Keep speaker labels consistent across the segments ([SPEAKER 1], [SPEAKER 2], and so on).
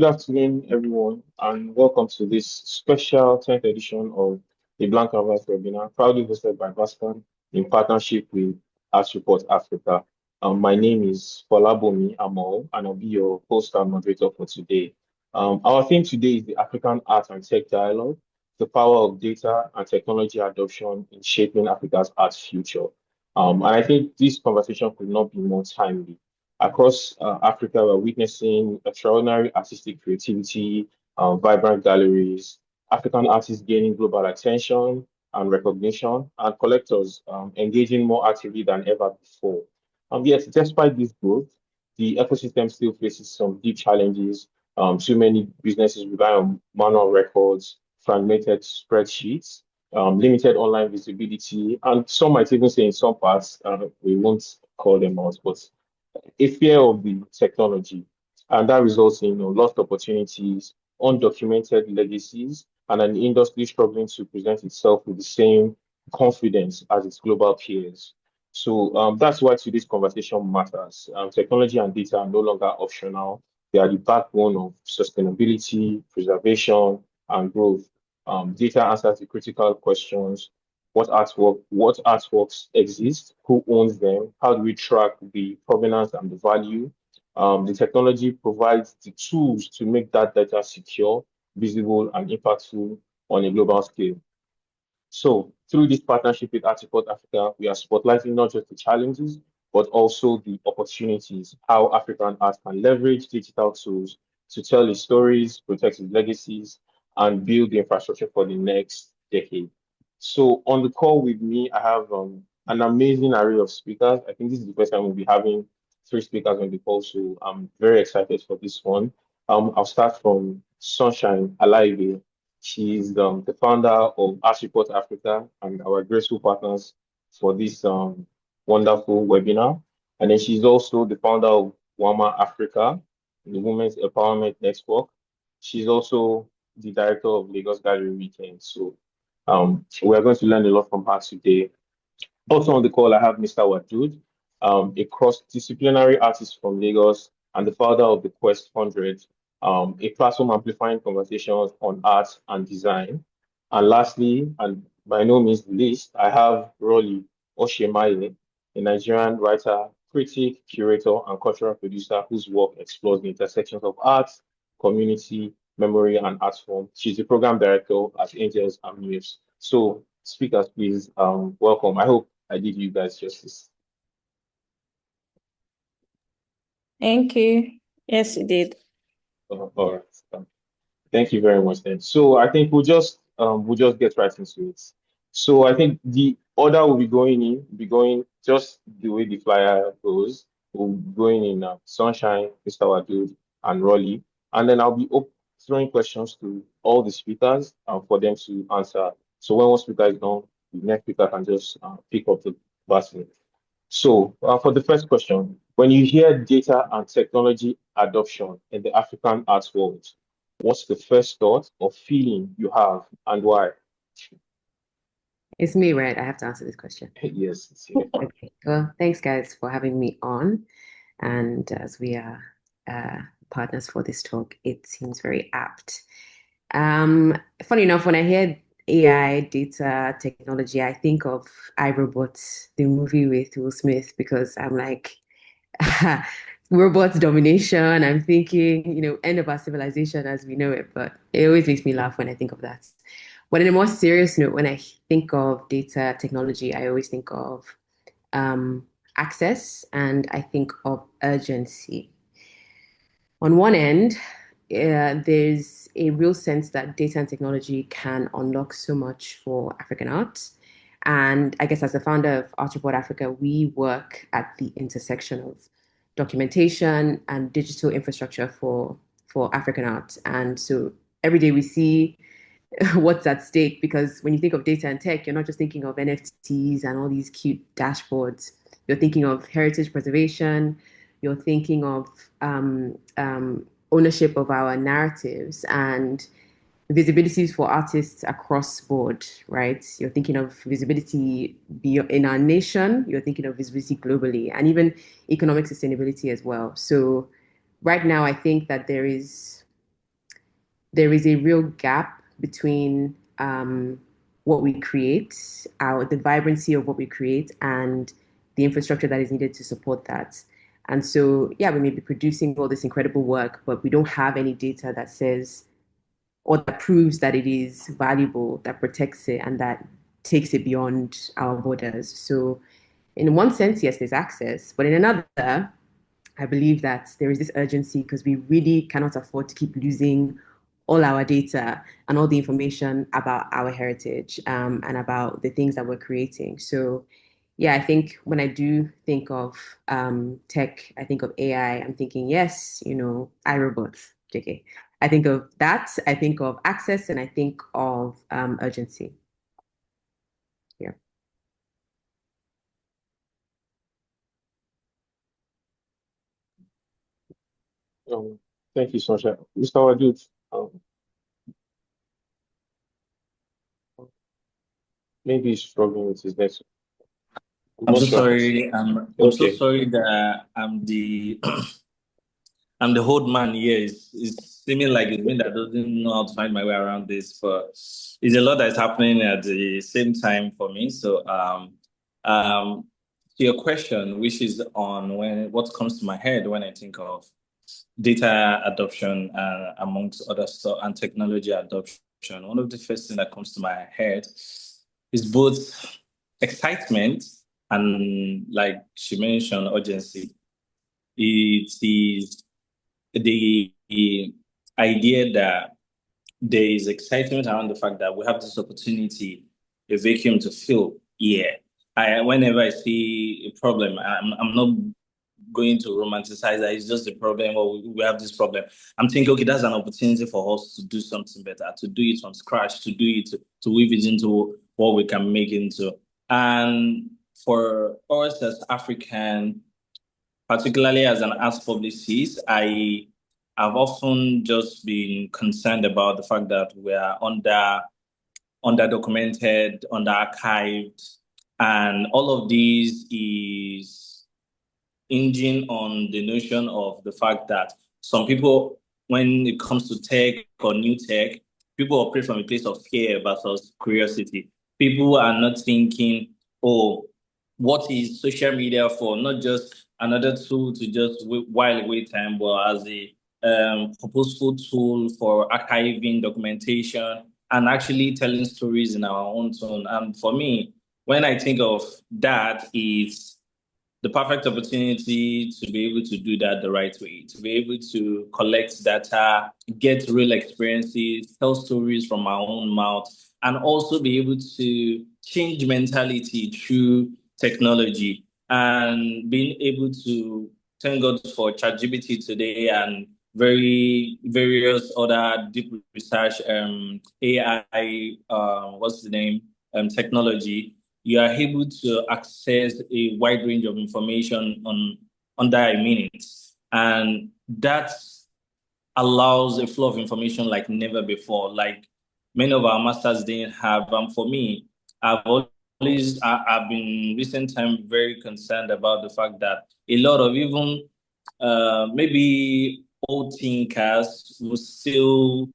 [SPEAKER 1] Good afternoon, everyone, and welcome to this special 10th edition of the Blank Canvas webinar, proudly hosted by Vascan in partnership with ArtReport Africa. My name is Folabomi Amo, and I'll be your host and moderator for today. Our theme today is the African Art and Tech Dialogue, the power of data and technology adoption in shaping Africa's art future. And I think this conversation could not be more timely. Across Africa, we're witnessing extraordinary artistic creativity, vibrant galleries, African artists gaining global attention and recognition, and collectors engaging more actively than ever before. Yet, despite this growth, the ecosystem still faces some deep challenges. Too many businesses rely on manual records, fragmented spreadsheets, limited online visibility, and some might even say in some parts, we won't call them out, but a fear of the technology, and that results in lost opportunities, undocumented legacies, and an industry struggling to present itself with the same confidence as its global peers. So that's why today's conversation matters. Technology and data are no longer optional. They are the backbone of sustainability, preservation, and growth. Data answers the critical questions: what artworks exist, who owns them, how do we track the provenance and the value. The technology provides the tools to make that data secure, visible, and impactful on a global scale. So through this partnership with ArtReport Africa, we are spotlighting not just the challenges, but also the opportunities, how African art can leverage digital tools to tell its stories, protect its legacies, and build the infrastructure for the next decade. So on the call with me, I have an amazing array of speakers. I think this is the first time we'll be having three speakers on the call, so I'm very excited for this one. I'll start from Sunshine Alaibe. She's the founder of ArtReport Africa and our graceful partners for this wonderful webinar. And then she's also the founder of WAMA Africa, the Women's Empowerment Network. She's also the director of Lagos Gallery Weekend. So we're going to learn a lot from her today. Also on the call, I have Mr. Waduud, a cross-disciplinary artist from Lagos and the founder of the Quest 100, a platform amplifying conversations on art and design. And lastly, and by no means the least, I have Roli Oshemaye, a Nigerian writer, critic, curator, and cultural producer whose work explores the intersections of art, community, memory, and art form. She's the program director at Angels and Muse. So, speakers, please welcome. I hope I did you guys justice.
[SPEAKER 2] Thank you. Yes, you did.
[SPEAKER 1] All right. Thank you very much then. So I think we'll just get right into it. So I think the order will be going just the way the flyer goes. We'll be going in Sunshine, Mr. Waduud, and Roli. And then I'll be throwing questions to all the speakers for them to answer. So when one speaker is done, the next speaker can just pick up the baton. So, for the first question, when you hear data and technology adoption in the African arts world, what's the first thought or feeling you have and why?
[SPEAKER 3] It's me, right? I have to answer this question.
[SPEAKER 1] Yes, it's you.
[SPEAKER 3] Okay. Well, thanks, guys, for having me on. And as we are partners for this talk, it seems very apt. Funny enough, when I hear AI, data, technology, I think of iRobot, the movie with Will Smith, because I'm like, robots domination. I'm thinking, end of our civilization as we know it. But it always makes me laugh when I think of that. But in a more serious note, when I think of data technology, I always think of access and I think of urgency. On one end, there's a real sense that data and technology can unlock so much for African art. And I guess as the founder of ArtReport Africa, we work at the intersection of documentation and digital infrastructure for African art. And so every day we see what's at stake, because when you think of data and tech, you're not just thinking of NFTs and all these cute dashboards. You're thinking of heritage preservation. You're thinking of ownership of our narratives and visibilities for artists across board, right? You're thinking of visibility in our nation. You're thinking of visibility globally, and even economic sustainability as well. So right now, I think that there is there is a real gap between what we create, the vibrancy of what we create, and the infrastructure that is needed to support that. And so, yeah, we may be producing all this incredible work, but we don't have any data that says or that proves that it is valuable, that protects it, and that takes it beyond our borders. So, in one sense, yes, there's access, but in another, I believe that there is this urgency because we really cannot afford to keep losing all our data and all the information about our heritage and about the things that we're creating. So, yeah, I think when I do think of tech, I think of AI, I'm thinking, yes, iRobots, JK. I think of that, I think of access, and I think of urgency. Yeah.
[SPEAKER 1] Thank you so much. Mr. Waduud, maybe he's struggling with his network.
[SPEAKER 4] I'm
[SPEAKER 1] Not
[SPEAKER 4] so
[SPEAKER 1] sure.
[SPEAKER 4] sorry. I'm so
[SPEAKER 1] Okay.
[SPEAKER 4] sorry that I'm the I'm the old man here. It's seeming like it's me that doesn't know how to find my way around this, but it's a lot that's happening at the same time for me. So to your question, which is on what comes to my head when I think of data adoption amongst other stuff and technology adoption, one of the first things that comes to my head is both excitement and, like she mentioned, urgency. It is the idea that there is excitement around the fact that we have this opportunity, a vacuum to fill here. Whenever I see a problem, I'm not going to romanticize that it's just a problem or we have this problem. I'm thinking, okay, that's an opportunity for us to do something better, to do it from scratch, to do it, to weave it into what we can make it into. And for us as African, particularly as an arts publicist, I have often just been concerned about the fact that we are under-documented, under-archived, and all of these is hinging on the notion of the fact that some people, when it comes to tech or new tech, people operate from a place of fear versus curiosity. People are not thinking, oh, what is social media for? Not just another tool to just while away time, but as a purposeful tool for archiving, documentation, and actually telling stories in our own tone. And for me, when I think of that, it's the perfect opportunity to be able to do that the right way, to be able to collect data, get real experiences, tell stories from our own mouth, and also be able to change mentality through technology and being able to thank God for ChatGPT today and various other deep research AI what's the name technology. You are able to access a wide range of information under a minute, and that allows a flow of information like never before. Like many of our masters didn't have. For me, I've been recent time very concerned about the fact that a lot of even maybe old thinkers will still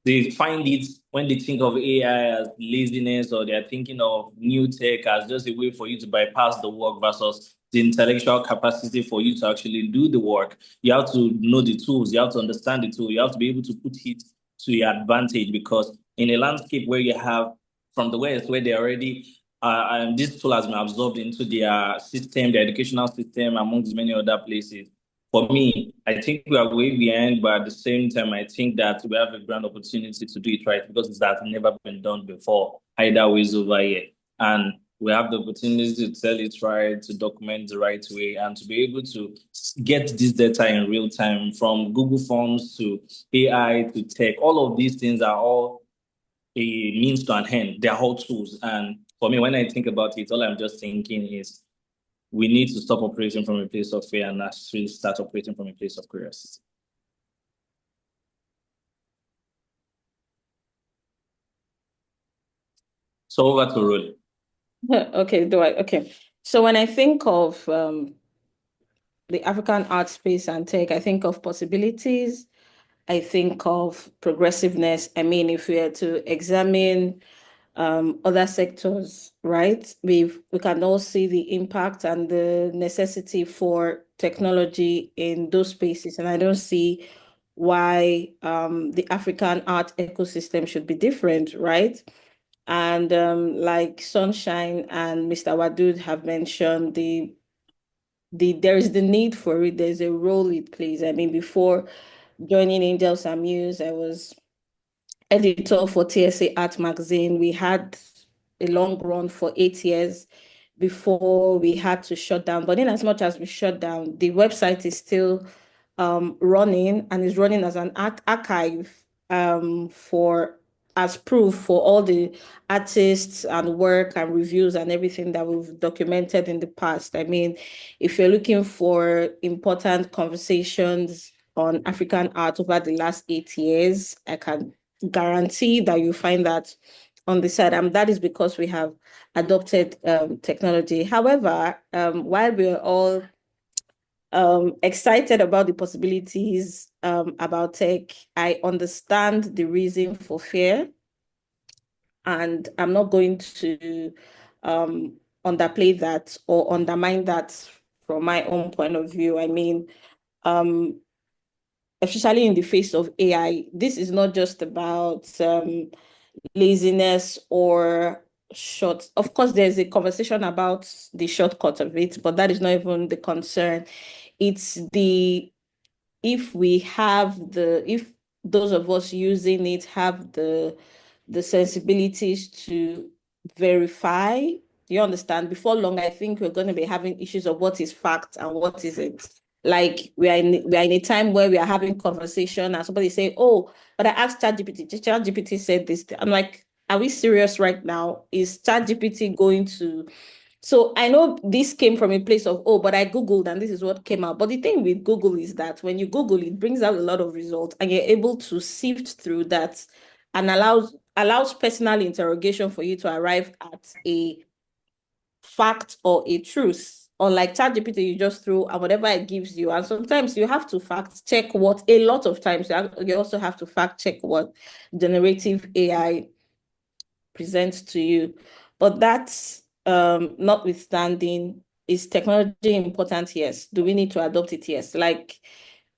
[SPEAKER 4] they find it when they think of AI as laziness or they're thinking of new tech as just a way for you to bypass the work versus the intellectual capacity for you to actually do the work. You have to know the tools, you have to understand the tool, you have to be able to put it to your advantage because in a landscape where you have from the West, where they already and this tool has been absorbed into their system, their educational system, amongst many other places for me, I think we are way behind, but at the same time, I think that we have a grand opportunity to do it right because it's that never been done before, either ways over here. And we have the opportunity to tell it right, to document the right way, and to be able to get this data in real time from Google Forms to AI to tech. All of these things are all a means to an end. They're all tools. And for me, when I think about it, all I'm just thinking is we need to stop operating from a place of fear and actually start operating from a place of curiosity. So over to Roli.
[SPEAKER 2] Okay. So when I think of the African art space and tech, I think of possibilities. I think of progressiveness. I mean, if we are to examine other sectors, right? We can all see the impact and the necessity for technology in those spaces. And I don't see why the African art ecosystem should be different, right? And like Sunshine and Mr. Waduud have mentioned, there is the need for it. There's a role it plays. I mean, before joining Angels and Muse, I was editor for TSA Art Magazine. We had a long run for 8 years before we had to shut down. But in as much as we shut down, the website is still running and is running as an archive for as proof for all the artists and work and reviews and everything that we've documented in the past. I mean, if you're looking for important conversations on African art over the last 8 years, I can guarantee that you find that on the side. That is because we have adopted technology. However, while we're all excited about the possibilities about tech, I understand the reason for fear, and I'm not going to underplay that or undermine that from my own point of view. I mean, especially in the face of AI, this is not just about laziness or short. Of course, there's a conversation about the shortcut of it, but that is not even the concern. It's the if those of us using it have the sensibilities to verify. You understand? Before long, I think we're going to be having issues of what is fact and what isn't. Like we are in a time where we are having conversation and somebody say, "Oh, but I asked ChatGPT. ChatGPT said this." I'm like, "Are we serious right now? Is ChatGPT going to?" So I know this came from a place of, oh, but I Googled and this is what came out. But the thing with Google is that when you Google, it brings out a lot of results and you're able to sift through that and allows personal interrogation for you to arrive at a fact or a truth. Unlike ChatGPT, you just throw and whatever it gives you. And sometimes you have to fact check what, a lot of times, you also have to fact check what generative AI presents to you. But that's notwithstanding, is technology important? Yes. Do we need to adopt it? Yes. Like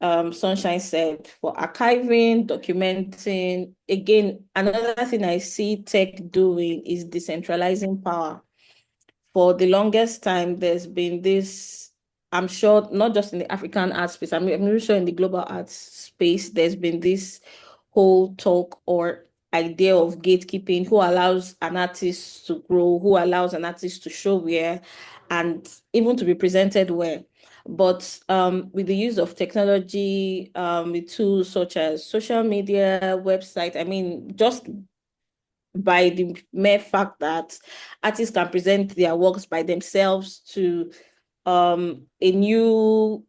[SPEAKER 2] Sunshine said, for archiving, documenting. Again, another thing I see tech doing is decentralizing power. For the longest time, there's been this, I'm sure, not just in the African art space, I'm really sure in the global art space, there's been this whole talk or idea of gatekeeping, who allows an artist to grow, who allows an artist to show where, and even to be presented where. But with the use of technology, with tools such as social media, website, I mean, just by the mere fact that artists can present their works by themselves to a new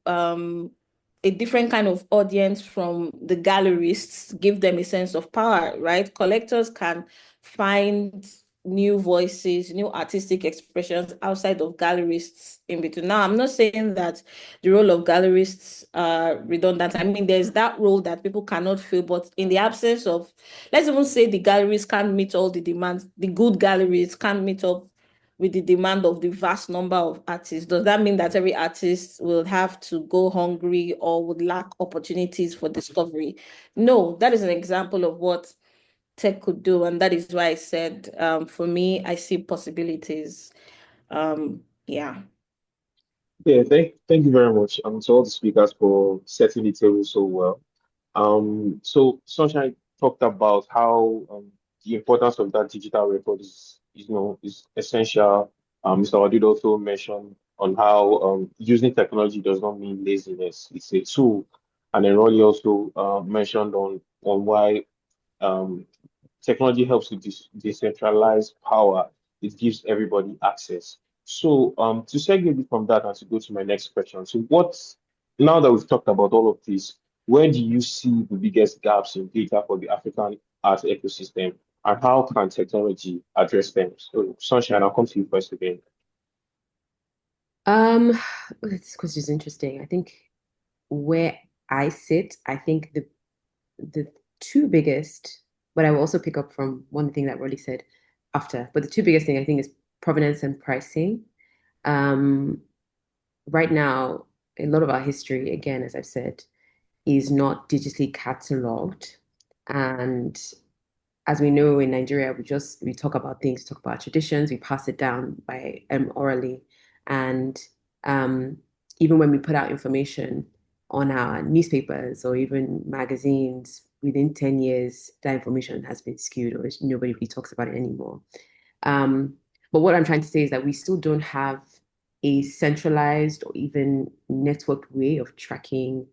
[SPEAKER 2] a different kind of audience from the gallerists, give them a sense of power, right? Collectors can find new voices, new artistic expressions outside of gallerists in between. Now, I'm not saying that the role of gallerists are redundant. I mean, there's that role that people cannot fill, but in the absence of, let's even say the galleries can't meet all the demands, the good galleries can't meet up with the demand of the vast number of artists. Does that mean that every artist will have to go hungry or would lack opportunities for discovery? No, that is an example of what tech could do. And that is why I said, for me, I see possibilities. Yeah.
[SPEAKER 1] Yeah, thank you very much to all the speakers for setting the table so well. So Sunshine talked about how the importance of that digital record is essential. Mr. Wadid also mentioned on how using technology does not mean laziness; it's a tool. And then Roli also mentioned on why um, technology helps to decentralize power. It gives everybody access. So to segue a bit from that and to go to my next question. So now that we've talked about all of this, where do you see the biggest gaps in data for the African art ecosystem, and how can technology address them? So Sunshine, I'll come to you first again.
[SPEAKER 3] Um, this question is interesting. I think where I sit, I think the two biggest, but I will also pick up from one thing that Roli said after. But the two biggest thing I think is provenance and pricing. Right now, a lot of our history, again, as I've said, is not digitally cataloged. And as we know in Nigeria, we talk about things, talk about traditions, we pass it down by orally. And even when we put out information on our newspapers or even magazines, within 10 years, that information has been skewed or nobody really talks about it anymore. But what I'm trying to say is that we still don't have a centralized or even networked way of tracking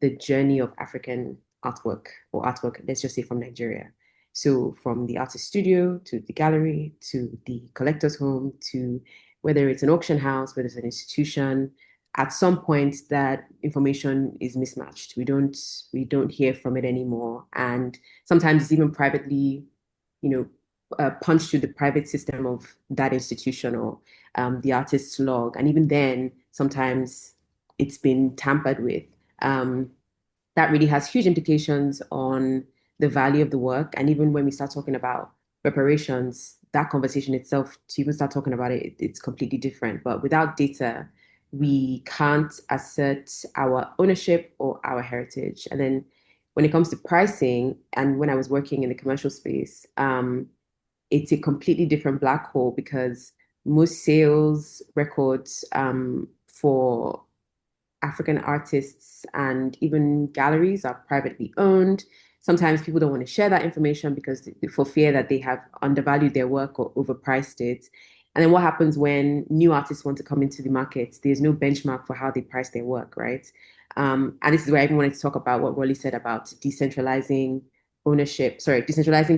[SPEAKER 3] the journey of African artwork or artwork, let's just say from Nigeria. So from the artist studio to the gallery to the collector's home to whether it's an auction house, whether it's an institution, at some point that information is mismatched. We don't hear from it anymore. And sometimes it's even privately, punched through the private system of that institution or the artist's log. And even then, sometimes it's been tampered with. That really has huge implications on the value of the work. And even when we start talking about reparations, that conversation itself, to even start talking about it, it's completely different. But without data, we can't assert our ownership or our heritage. And then when it comes to pricing, and when I was working in the commercial space, it's a completely different black hole because most sales records for African artists and even galleries are privately owned. Sometimes people don't want to share that information because for fear that they have undervalued their work or overpriced it. And then what happens when new artists want to come into the market? There's no benchmark for how they price their work, right? And this is where I even wanted to talk about what Roli said about decentralizing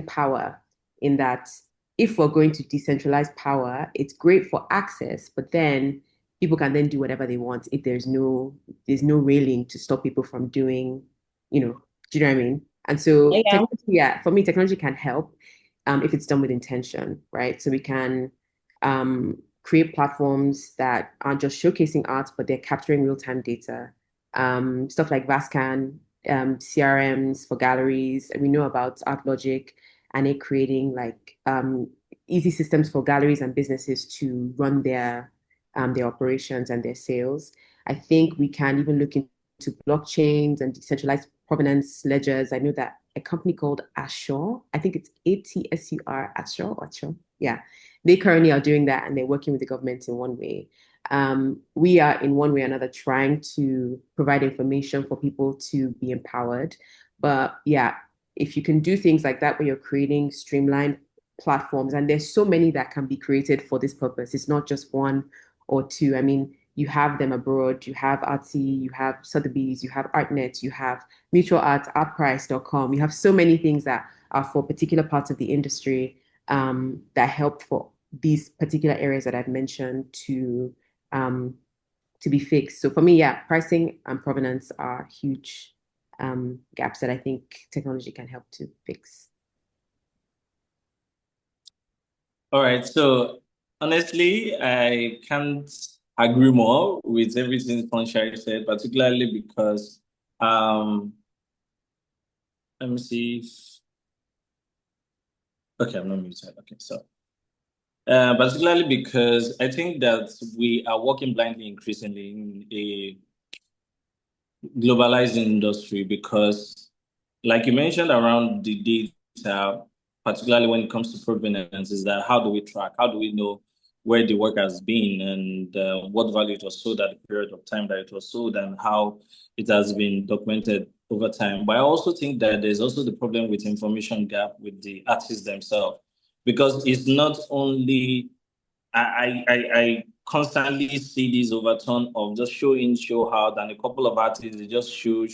[SPEAKER 3] power, in that if we're going to decentralize power, it's great for access, but then people can then do whatever they want if there's no railing to stop people from doing, do you know what I mean? And so technology, for me, technology can help if it's done with intention, right? So we can create platforms that aren't just showcasing art, but they're capturing real-time data. Stuff like Vascan, CRMs for galleries. And we know about ArtLogic and it creating like easy systems for galleries and businesses to run their operations and their sales. I think we can even look into blockchains and decentralized provenance ledgers. I know that a company called Assure, I think it's ATSUR, Assure. Yeah, they currently are doing that and they're working with the government in one way. We are in one way or another trying to provide information for people to be empowered. But yeah, if you can do things like that where you're creating streamlined platforms, and there's so many that can be created for this purpose. It's not just one or two. I mean, you have them abroad, you have Artsy, you have Sotheby's, you have ArtNet, you have Mutual Art, artprice.com. You have so many things that are for particular parts of the industry that help for these particular areas that I've mentioned to be fixed. So for me, yeah, pricing and provenance are huge gaps that I think technology can help to fix.
[SPEAKER 4] All right. So honestly, I can't agree more with everything Sunshine said, particularly because let me see if okay, I'm not muted. Okay, so particularly because I think that we are walking blindly increasingly in a globalized industry because, like you mentioned around the data, particularly when it comes to provenance, is that how do we track? How do we know where the work has been and what value it was sold at the period of time that it was sold and how it has been documented over time. But I also think that there's also the problem with information gap with the artists themselves because it's not only I constantly see this overturn of just show in, show out, and a couple of artists they just show.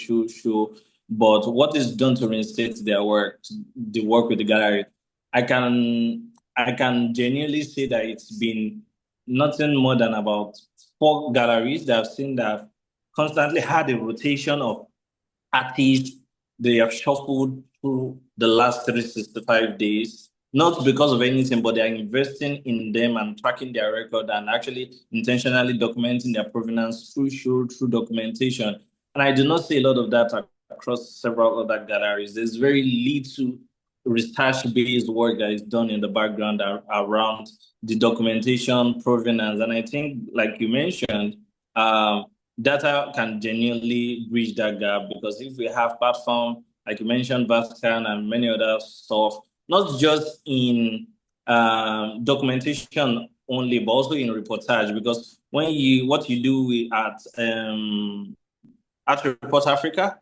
[SPEAKER 4] But what is done to reinstate their work, the work with the gallery? I can genuinely say that it's been nothing more than about 4 galleries that I've seen that have constantly had a rotation of artists. They have shuffled through the last 365 days, not because of anything, but they are investing in them and tracking their record and actually intentionally documenting their provenance through show, through documentation. And I do not see a lot of that across several other galleries. There's very little research-based work that is done in the background around the documentation, provenance, and I think, like you mentioned, data can genuinely bridge that gap, because if we have platform, like you mentioned, Vascan and many other stuff, not just in documentation only, but also in reportage, because what you do at ArtReport Africa,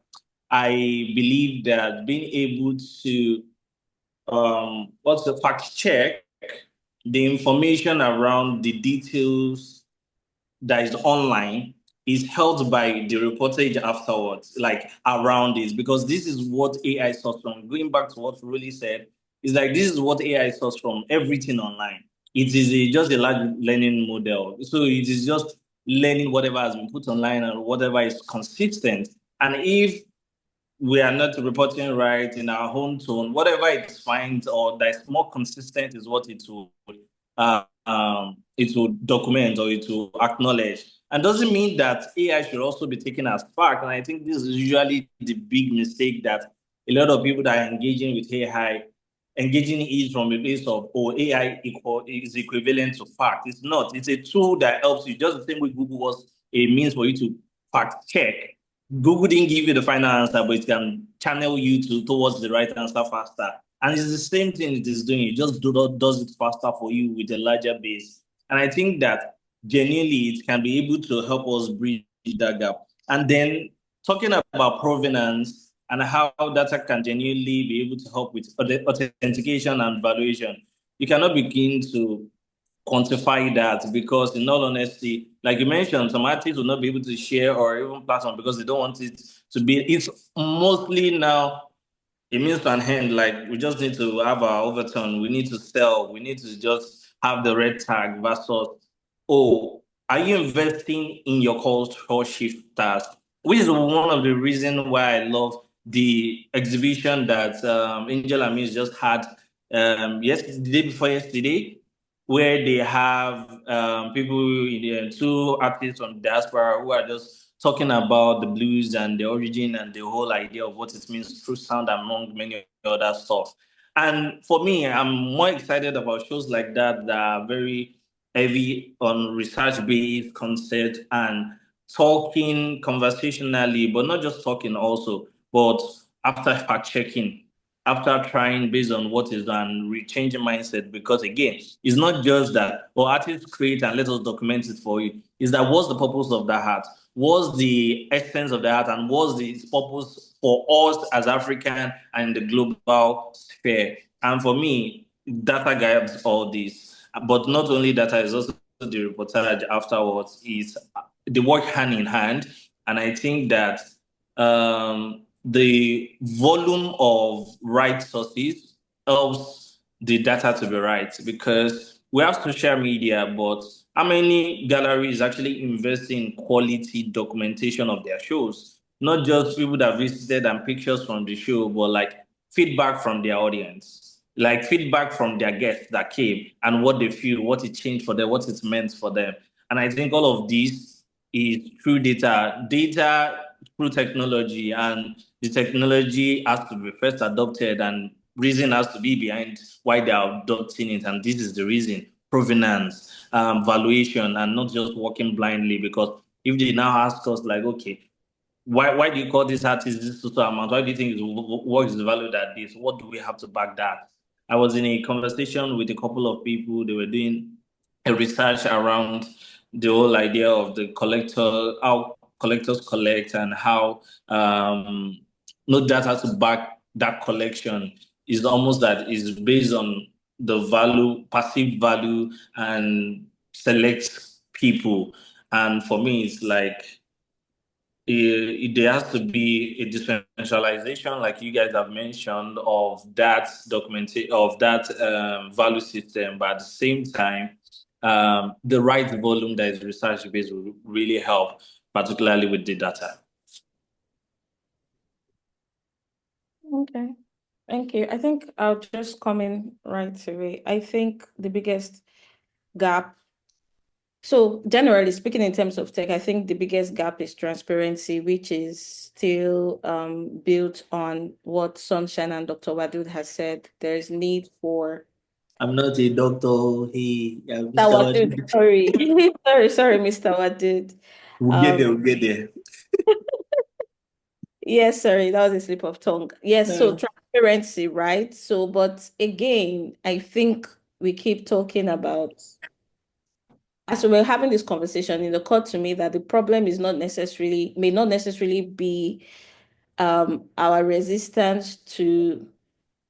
[SPEAKER 4] I believe that being able to fact check the information around the details that is online is held by the reportage afterwards, like around it, because this is what AI source from. Going back to what Roli said, is like this is what AI source from everything online. It is just a large learning model. So it is just learning whatever has been put online and whatever is consistent. And if we are not reporting right in our own tone, whatever it finds or that's more consistent is what it will document or it will acknowledge. And doesn't mean that AI should also be taken as fact. And I think this is usually the big mistake that a lot of people that are engaging with AI, engaging it from a place of, oh, AI is equivalent to fact. It's not. It's a tool that helps you, just the same way Google was a means for you to fact check. Google didn't give you the final answer, but it can channel you towards the right answer faster. And it's the same thing it is doing. It just does it faster for you with a larger base. And I think that genuinely it can be able to help us bridge that gap. And then talking about provenance and how data can genuinely be able to help with authentication and valuation, you cannot begin to quantify that, because in all honesty, like you mentioned, some artists will not be able to share or even platform because they don't want it to be. It's mostly now it means to an end, like we just need to have our overturn, we need to sell, we need to just have the red tag versus, oh, are you investing in your cultural shift task? Which is one of the reasons why I love the exhibition that Angel and Muse just had yesterday, the day before yesterday, where they have people in the two artists from diaspora who are just talking about the blues and the origin and the whole idea of what it means through sound, among many other stuff. And for me, I'm more excited about shows like that are very heavy on research-based concept and talking conversationally, but not just talking also, but after fact-checking, after trying based on what is done, changing mindset. Because again, it's not just that, well, artists create and let us document it for you. Is that what's the purpose of that art? What's the essence of the art, and what's the purpose for us as African and the global sphere? And for me, data guides all this. But not only data, is also the reportage afterwards is the work hand in hand. And I think that the volume of right sources helps the data to be right, because we have social media, but how many galleries actually invest in quality documentation of their shows? Not just people that visited and pictures from the show, but like feedback from their audience, like feedback from their guests that came and what they feel, what it changed for them, what it meant for them. And I think all of this is through data through technology, and the technology has to be first adopted, and reason has to be behind why they are adopting it. And this is the reason: provenance, valuation, and not just walking blindly. Because if they now ask us, like, okay, why do you call this artist this total amount? Why do you think what is valued at this? What do we have to back that? I was in a conversation with a couple of people. They were doing a research around the whole idea of the collector, how collectors collect, and how no data to back that collection is almost that is based on the value, perceived value, and select people. And for me, it's like there has to be a decentralization, like you guys have mentioned, of that value system. But at the same time, the right volume that is research based will really help, particularly with the data.
[SPEAKER 2] Okay, thank you. I think I'll just come in right away. I think the biggest gap So generally speaking, in terms of tech, I think the biggest gap is transparency, which is still built on what Sunshine and Dr. Waduud has said. There is need for
[SPEAKER 4] I'm not a doctor. Hey,
[SPEAKER 2] Mr.
[SPEAKER 4] Mr.
[SPEAKER 2] Waduud,
[SPEAKER 4] Waduud.
[SPEAKER 2] sorry, Mr. Waduud.
[SPEAKER 4] We'll get there. We'll get there.
[SPEAKER 2] Yes, sorry, that was a slip of tongue. Yes, so
[SPEAKER 4] Yeah.
[SPEAKER 2] transparency, right? So, but again, I think we keep talking about, as we're having this conversation, it occurred to me that the problem is may not necessarily be our resistance to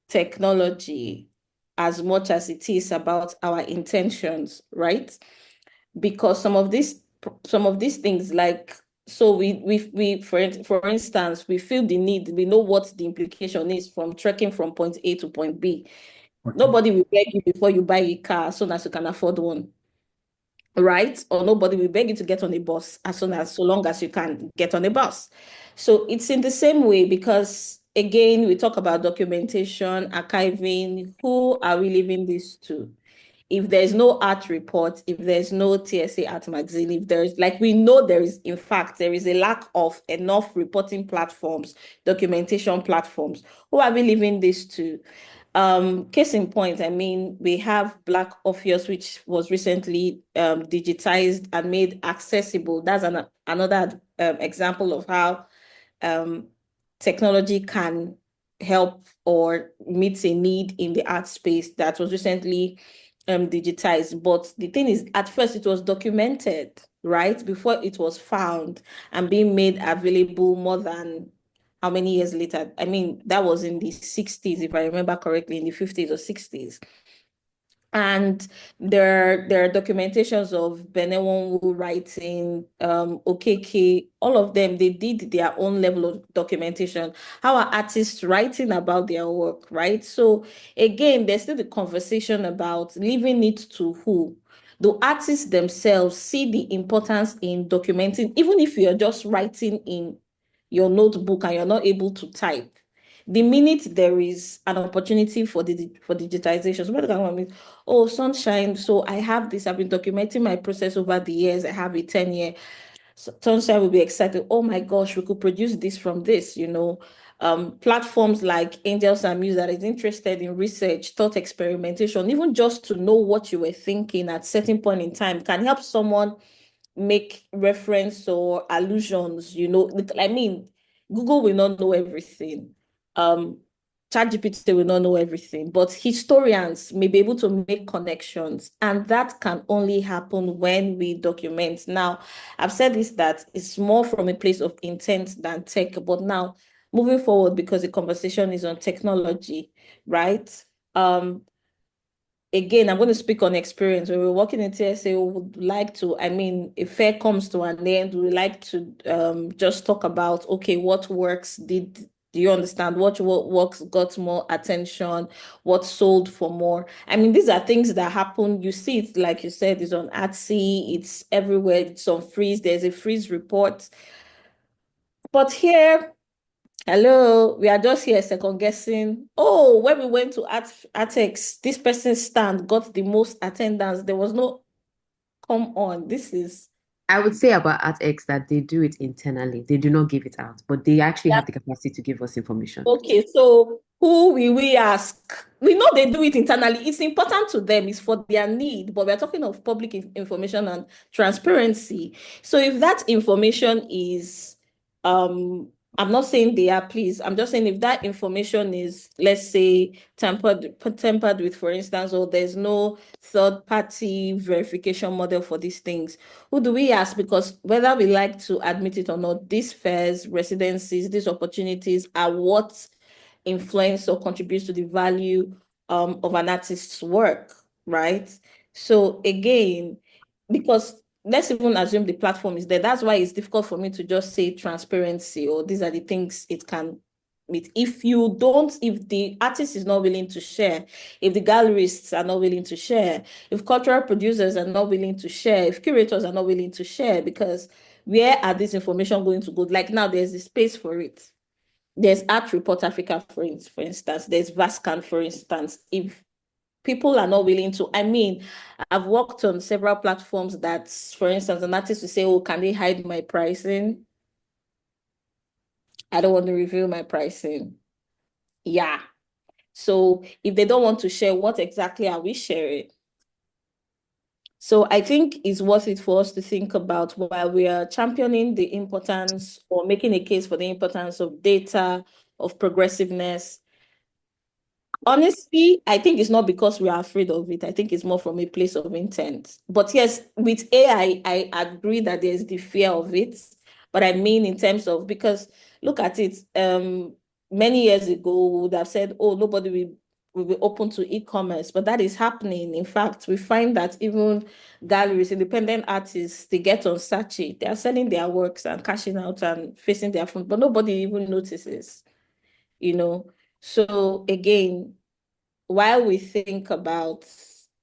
[SPEAKER 2] technology as much as it is about our intentions, right? Because some of these things, like, so we for instance, we feel the need, we know what the implication is from trekking from point A to point B.
[SPEAKER 4] Okay.
[SPEAKER 2] Nobody will beg you before you buy a car as soon as you can afford one, right? Or nobody will beg you to get on a bus so long as you can get on a bus. So it's in the same way, because again, we talk about documentation, archiving. Who are we leaving this to? If there's no art report, if there's no TSA art magazine, if there's, like, we know there is, in fact, there is a lack of enough reporting platforms, documentation platforms. Who are we leaving this to? Case in point, I mean, we have Black Orpheus, which was recently digitized and made accessible. That's another example of how um, technology can help or meet a need in the art space that was recently digitized. But the thing is, at first it was documented, right? Before it was found and being made available more than how many years later? I mean, that was in the 60s, if I remember correctly, in the 50s or 60s. And there are documentations of Benewonwu writing, Okeke, all of them, they did their own level of documentation. How are artists writing about their work, right? So again, there's still the conversation about leaving it to who. The artists themselves see the importance in documenting, even if you're just writing in your notebook and you're not able to type. The minute there is an opportunity for digitization, somebody can come and, oh, Sunshine, so I have this, I've been documenting my process over the years, I have a 10-year. So Sunshine will be excited, oh my gosh, we could produce this from this, you know. Platforms like Angels and Muse that is interested in research, thought experimentation, even just to know what you were thinking at certain point in time can help someone make reference or allusions, you know. I mean, Google will not know everything. Um, ChatGPT will not know everything, but historians may be able to make connections, and that can only happen when we document. Now, I've said this, that it's more from a place of intent than tech, but now moving forward, because the conversation is on technology, right? Again, I'm going to speak on experience. When we're working in TSA, we would like to, I mean, if fair comes to an end, we like to just talk about, okay, what works do you understand what works got more attention, what sold for more? I mean, these are things that happen. You see it, like you said, it's on Etsy, it's everywhere, it's on Freeze, there's a Freeze report. But here, hello, we are just here second guessing. Oh, when we went to ArtX, this person's stand got the most attendance. There was no, come on, this is.
[SPEAKER 3] I would say about ArtX that they do it internally. They do not give it out, but they actually have the capacity to give us information.
[SPEAKER 2] Okay, so who will we ask? We know they do it internally. It's important to them. It's for their need, but we're talking of public information and transparency. So if that information is, I'm not saying they are, please. I'm just saying if that information is, let's say, tampered with, for instance, or there's no third-party verification model for these things, who do we ask? Because whether we like to admit it or not, these fairs, residencies, these opportunities are what influence or contributes to the value of an artist's work, right? So again, because let's even assume the platform is there. That's why it's difficult for me to just say transparency or these are the things it can meet. If the artist is not willing to share, if the gallerists are not willing to share, if cultural producers are not willing to share, if curators are not willing to share, because where are this information going to go? Like now, there's a space for it. There's ArtReport Africa, for instance. There's Vascan, for instance. If people are not willing to. I mean, I've worked on several platforms that, for instance, an artist will say, oh, can they hide my pricing? I don't want to reveal my pricing. Yeah. So if they don't want to share, what exactly are we sharing? So I think it's worth it for us to think about while we are championing the importance or making a case for the importance of data, of progressiveness. Honestly, I think it's not because we are afraid of it. I think it's more from a place of intent. But yes, with AI, I agree that there's the fear of it. But I mean in terms of, because look at it, many years ago, we would have said, oh, nobody will be open to e-commerce, but that is happening. In fact, we find that even galleries, independent artists, they get on Sachi, they are selling their works and cashing out and facing their front, but nobody even notices, you know. So again, while we think about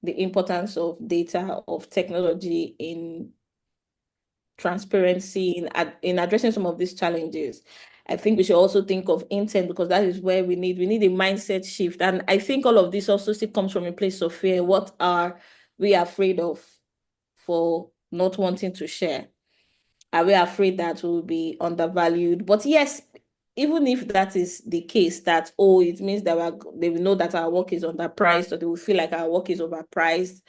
[SPEAKER 2] the importance of data, of technology in transparency, in addressing some of these challenges, I think we should also think of intent, because that is where we need a mindset shift. And I think all of this also still comes from a place of fear. What are we afraid of for not wanting to share? Are we afraid that we'll be undervalued? But yes, even if that is the case, that, oh, it means that they will know that our work is underpriced, or they will feel like our work is overpriced.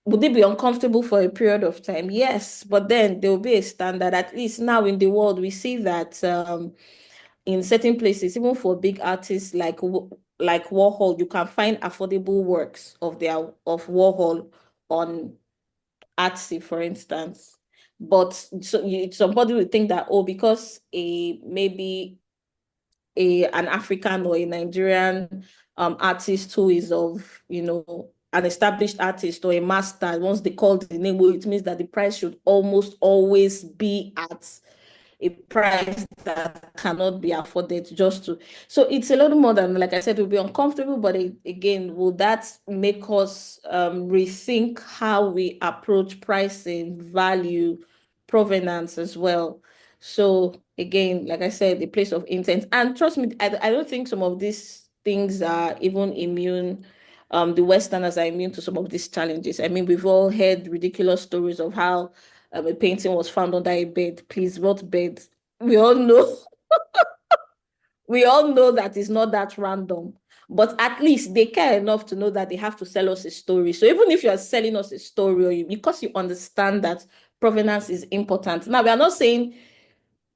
[SPEAKER 2] Would they be uncomfortable for a period of time? Yes, but then there will be a standard. At least now in the world, we see that in certain places, even for big artists like Warhol, you can find affordable works of Warhol on Artsy, for instance. But somebody would think that, oh, because maybe an African or a Nigerian artist who is of, an established artist or a master, once they call the name, well, it means that the price should almost always be at a price that cannot be afforded just to. So it's a little more than, like I said, it will be uncomfortable, but again, will that make us rethink how we approach pricing, value, provenance as well? So again, like I said, the place of intent. And trust me, I don't think some of these things are even immune. The Westerners are immune to some of these challenges. I mean, we've all heard ridiculous stories of how a painting was found under a bed. Please, what bed? We all know. We all know that it's not that random. But at least they care enough to know that they have to sell us a story. So even if you are selling us a story, because you understand that provenance is important. Now, we are not saying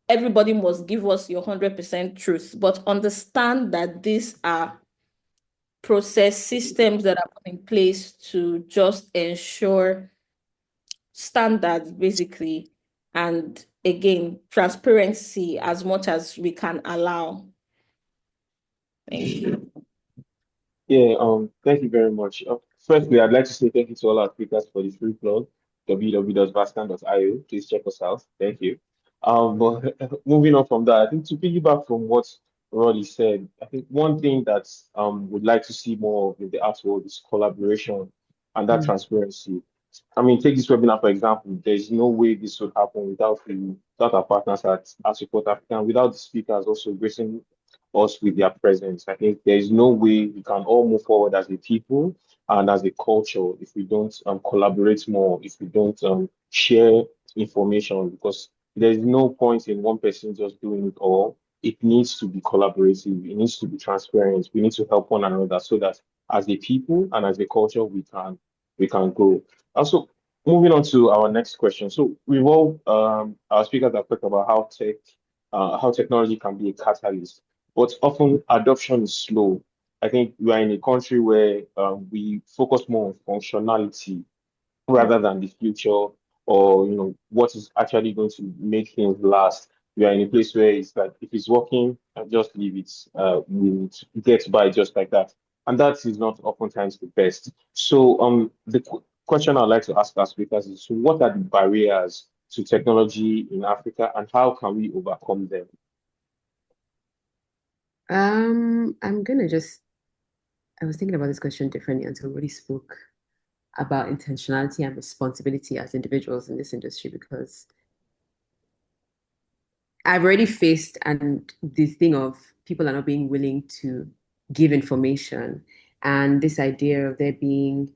[SPEAKER 2] everybody must give us your 100% truth, but understand that these are process systems that are put in place to just ensure standards, basically, and again, transparency as much as we can allow. Thank you.
[SPEAKER 1] Yeah, thank you very much. Firstly, I'd like to say thank you to all our speakers for the free plug, www.vascan.io. Please check us out. Thank you. But moving on from that, I think to piggyback from what Roli said, I think one thing that would like to see more of in the art world is collaboration and that transparency. I mean, take this webinar for example. There's no way this would happen without our partners at ArtReport Africa, and without the speakers also gracing us with their presence. I think there is no way we can all move forward as a people and as a culture if we don't collaborate more, if we don't share information, because there's no point in one person just doing it all. It needs to be collaborative. It needs to be transparent. We need to help one another so that as a people and as a culture, we can grow. Also, moving on to our next question. So we've all our speakers have talked about how technology can be a catalyst, but often adoption is slow. I think we are in a country where we focus more on functionality rather than the future, or what is actually going to make things last. We are in a place where it's like if it's working, just leave it. We get by just like that, and that is not oftentimes the best. So the question I'd like to ask our speakers is: so what are the barriers to technology in Africa, and how can we overcome them?
[SPEAKER 3] I was thinking about this question differently until we really spoke about intentionality and responsibility as individuals in this industry, because I've already faced this thing of people are not being willing to give information. and this idea of there being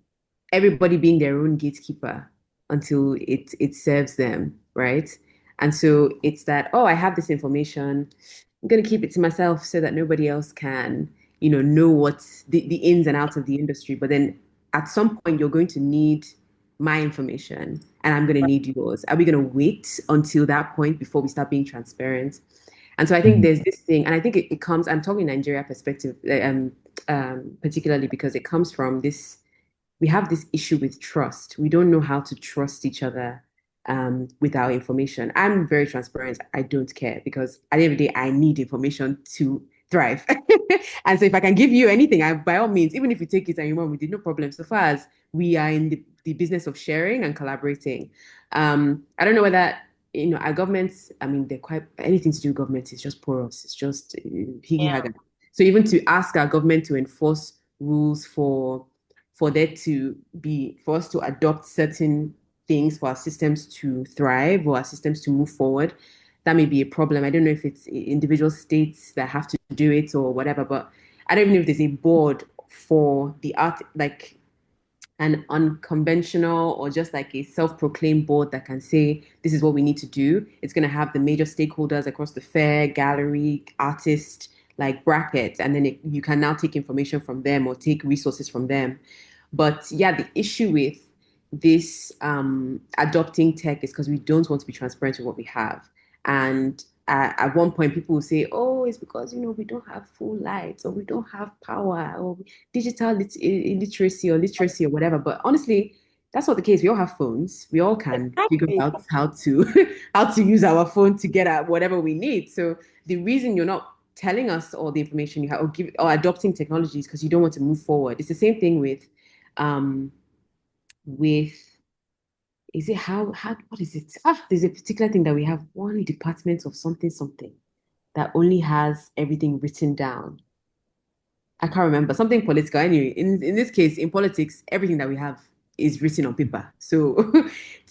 [SPEAKER 3] everybody being their own gatekeeper until it serves them, right? And so it's that, oh, I have this information. I'm going to keep it to myself so that nobody else can, know what's the ins and outs of the industry. But then at some point, you're going to need my information and I'm going to need yours. Are we going to wait until that point before we start being transparent? And so I think there's this thing, and I think it comes, I'm talking Nigeria perspective, particularly because it comes from this, we have this issue with trust. We don't know how to trust each other with our information. I'm very transparent. I don't care because at the end of the day, I need information to thrive. And so if I can give you anything, by all means, even if you take it and you run with it, no problem. So far as we are in the business of sharing and collaborating. I don't know whether our governments, I mean, they're quite anything to do with government is just porous. It's just higgy haga. So even to ask our government to enforce rules for us to adopt certain things for our systems to thrive or our systems to move forward, that may be a problem. I don't know if it's individual states that have to do it or whatever, but I don't even know if there's a board for the art, like an unconventional or just like a self-proclaimed board that can say this is what we need to do. It's going to have the major stakeholders across the fair, gallery, artist, like bracket, and then you can now take information from them or take resources from them. But yeah, the issue with this adopting tech is because we don't want to be transparent with what we have. And at one point, people will say, "Oh, it's because we don't have full lights, or we don't have power, or digital illiteracy or literacy or whatever." But honestly, that's not the case. We all have phones. We all can figure out how to how to use our phone to get at whatever we need. So the reason you're not telling us all the information you have or adopting technologies because you don't want to move forward. It's the same thing with is it how what is it? There's a particular thing that we have one department of something that only has everything written down. I can't remember something political. Anyway, in this case, in politics, everything that we have is written on paper. So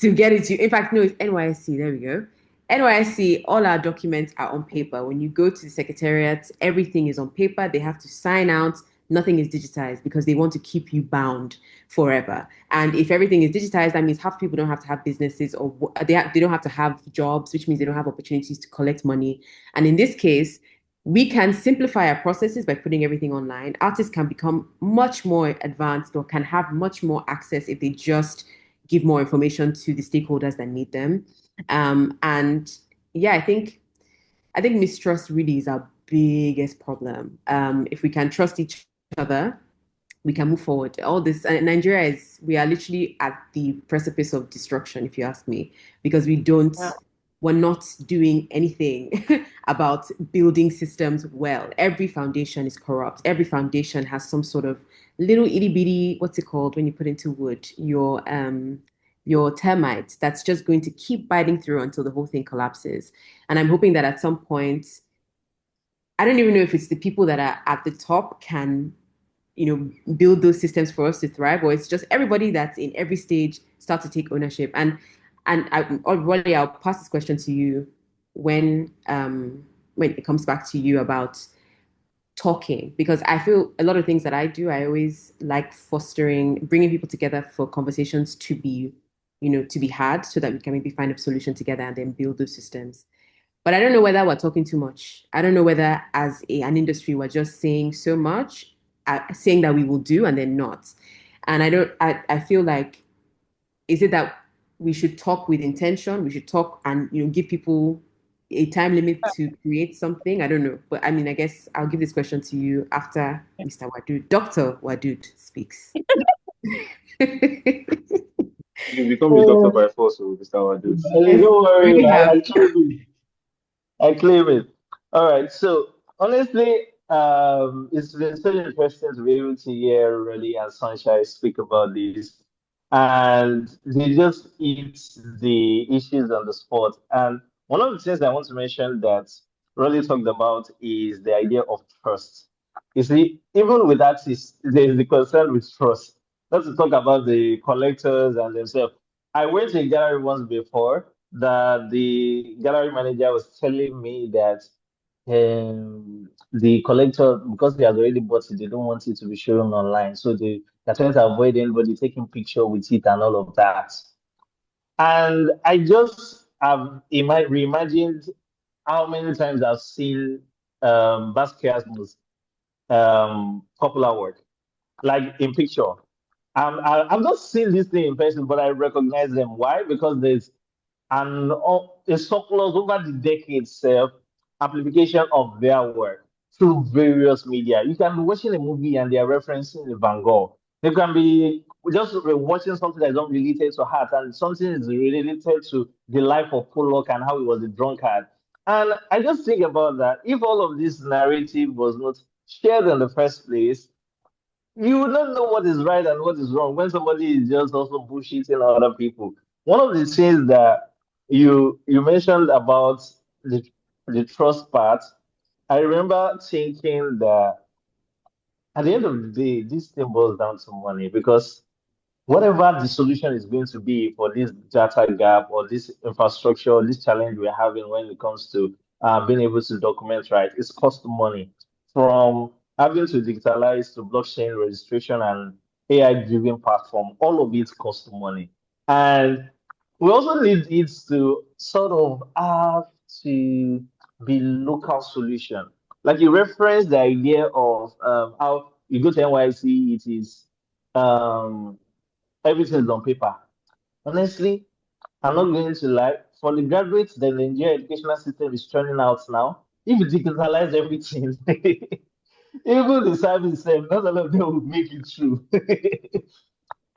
[SPEAKER 3] to get it to, in fact, no, it's NYSC. There we go. NYSC, all our documents are on paper. When you go to the secretariat, everything is on paper. They have to sign out. Nothing is digitized because they want to keep you bound forever. And if everything is digitized, that means half people don't have to have businesses or they don't have to have jobs, which means they don't have opportunities to collect money. And in this case, we can simplify our processes by putting everything online. Artists can become much more advanced or can have much more access if they just give more information to the stakeholders that need them. And yeah, I think mistrust really is our biggest problem. If we can trust each other, we can move forward. All this, Nigeria we are literally at the precipice of destruction, if you ask me, because we're not doing anything about building systems well. Every foundation is corrupt. Every foundation has some sort of little itty bitty, what's it called when you put into wood? Your termites that's just going to keep biting through until the whole thing collapses. And I'm hoping that at some point, I don't even know if it's the people that are at the top can build those systems for us to thrive, or it's just everybody that's in every stage start to take ownership. And Roli, I'll pass this question to you when it comes back to you about talking, because I feel a lot of things that I do, I always like bringing people together for conversations to be had so that we can maybe find a solution together and then build those systems. But I don't know whether we're talking too much. I don't know whether as an industry, we're just saying so much, saying that we will do and then not. And I feel like, is it that we should talk with intention? We should talk and give people a time limit to create something. I don't know, but I mean, I guess I'll give this question to you after Mr. Waduud, Dr. Waduud speaks.
[SPEAKER 1] You become a doctor by force, so Mr. Waduud.
[SPEAKER 5] Don't worry,
[SPEAKER 3] Really have.
[SPEAKER 5] I claim it. All right. So honestly, it's been so interesting to be able to hear Roli and Sunshine speak about this, and they just eat the issues on the spot. And one of the things I want to mention that Roli talked about is the idea of trust. You see, even with artists, there is the concern with trust. Not to talk about the collectors and themselves. I went to a gallery once before that the gallery manager was telling me that the collector, because they have already bought it, they don't want it to be shown online. So they're trying to avoid anybody taking picture with it and all of that. And I just have reimagined how many times I've seen Basquiat's popular work, like in picture. I've not seen this thing in person, but I recognize them. Why? Because there's a surplus over the decades amplification of their work through various media. You can be watching a movie and they are referencing a Van Gogh. They can be just watching something that's not related to art and something is related to the life of Pollock and how he was a drunkard. And I just think about that. If all of this narrative was not shared in the first place, you would not know what is right and what is wrong when somebody is just also bullshitting other people. One of the things that you mentioned about the the trust part, I remember thinking that at the end of the day, this thing boils down to money because whatever the solution is going to be for this data gap or this infrastructure, this challenge we're having when it comes to being able to document right, it's cost money. From having to digitalize to blockchain registration and AI-driven platform, all of it costs money. And we also need it to sort of have to be local solution. Like you referenced the idea of how you go to NYC, it is um, everything is on paper. Honestly, I'm not going to lie. For the graduates, the Nigerian educational system is churning out now. If you digitalize everything, even the service, not all of them will make it through.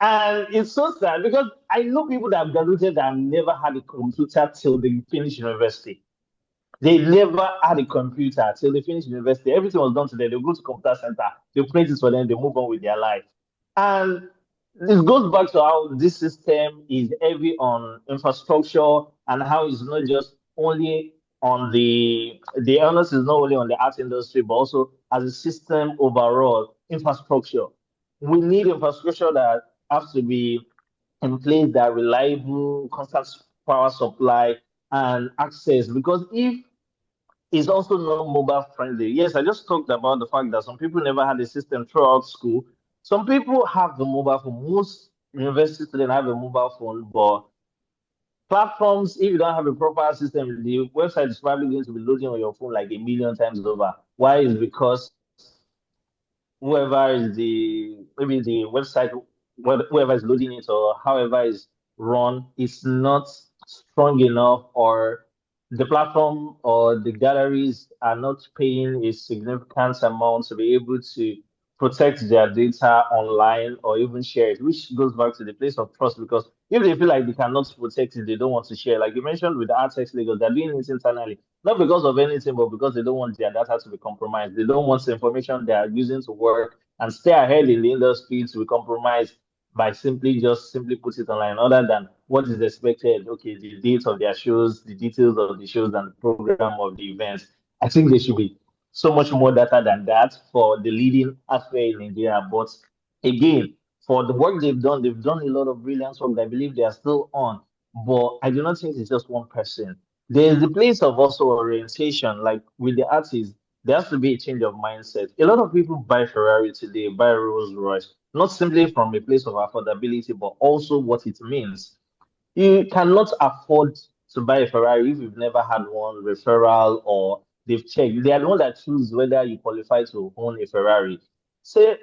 [SPEAKER 5] And it's so sad because I know people that have graduated that have never had a computer till they finish university. They never had a computer till they finished university. Everything was done to them. They go to computer center, they print it for them, they move on with their life. And this goes back to how this system is heavy on infrastructure and how it's not just only on the onus is not only on the art industry, but also as a system overall infrastructure. We need infrastructure that has to be in place that are reliable, constant power supply and access. Because if it's also not mobile friendly. Yes, I just talked about the fact that some people never had a system throughout school. Some people have the mobile phone. Most university students have a mobile phone, but platforms, if you don't have a proper system, the website is probably going to be loading on your phone like a million times over. Why? Is because whoever is maybe the website, whoever is loading it or however is run is not strong enough, or the platform or the galleries are not paying a significant amount to be able to protect their data online or even share it, which goes back to the place of trust. Because if they feel like they cannot protect it, they don't want to share. Like you mentioned with the Artex Lagos, they're doing it internally, not because of anything, but because they don't want their data to be compromised. They don't want the information they are using to work and stay ahead in the industry to be compromised by simply put it online, other than what is expected. Okay, the dates of their shows, the details of the shows, and the program of the events. I think there should be so much more data than that for the leading athlete in Nigeria. But again, for the work they've done a lot of brilliant work that I believe they are still on. But I do not think it's just one person. There's the place of also orientation, like with the artists, there has to be a change of mindset. A lot of people buy Ferrari today, buy Rolls Royce, not simply from a place of affordability, but also what it means. You cannot afford to buy a Ferrari if you've never had one referral or they've checked. They are the one that choose whether you qualify to own a Ferrari. Say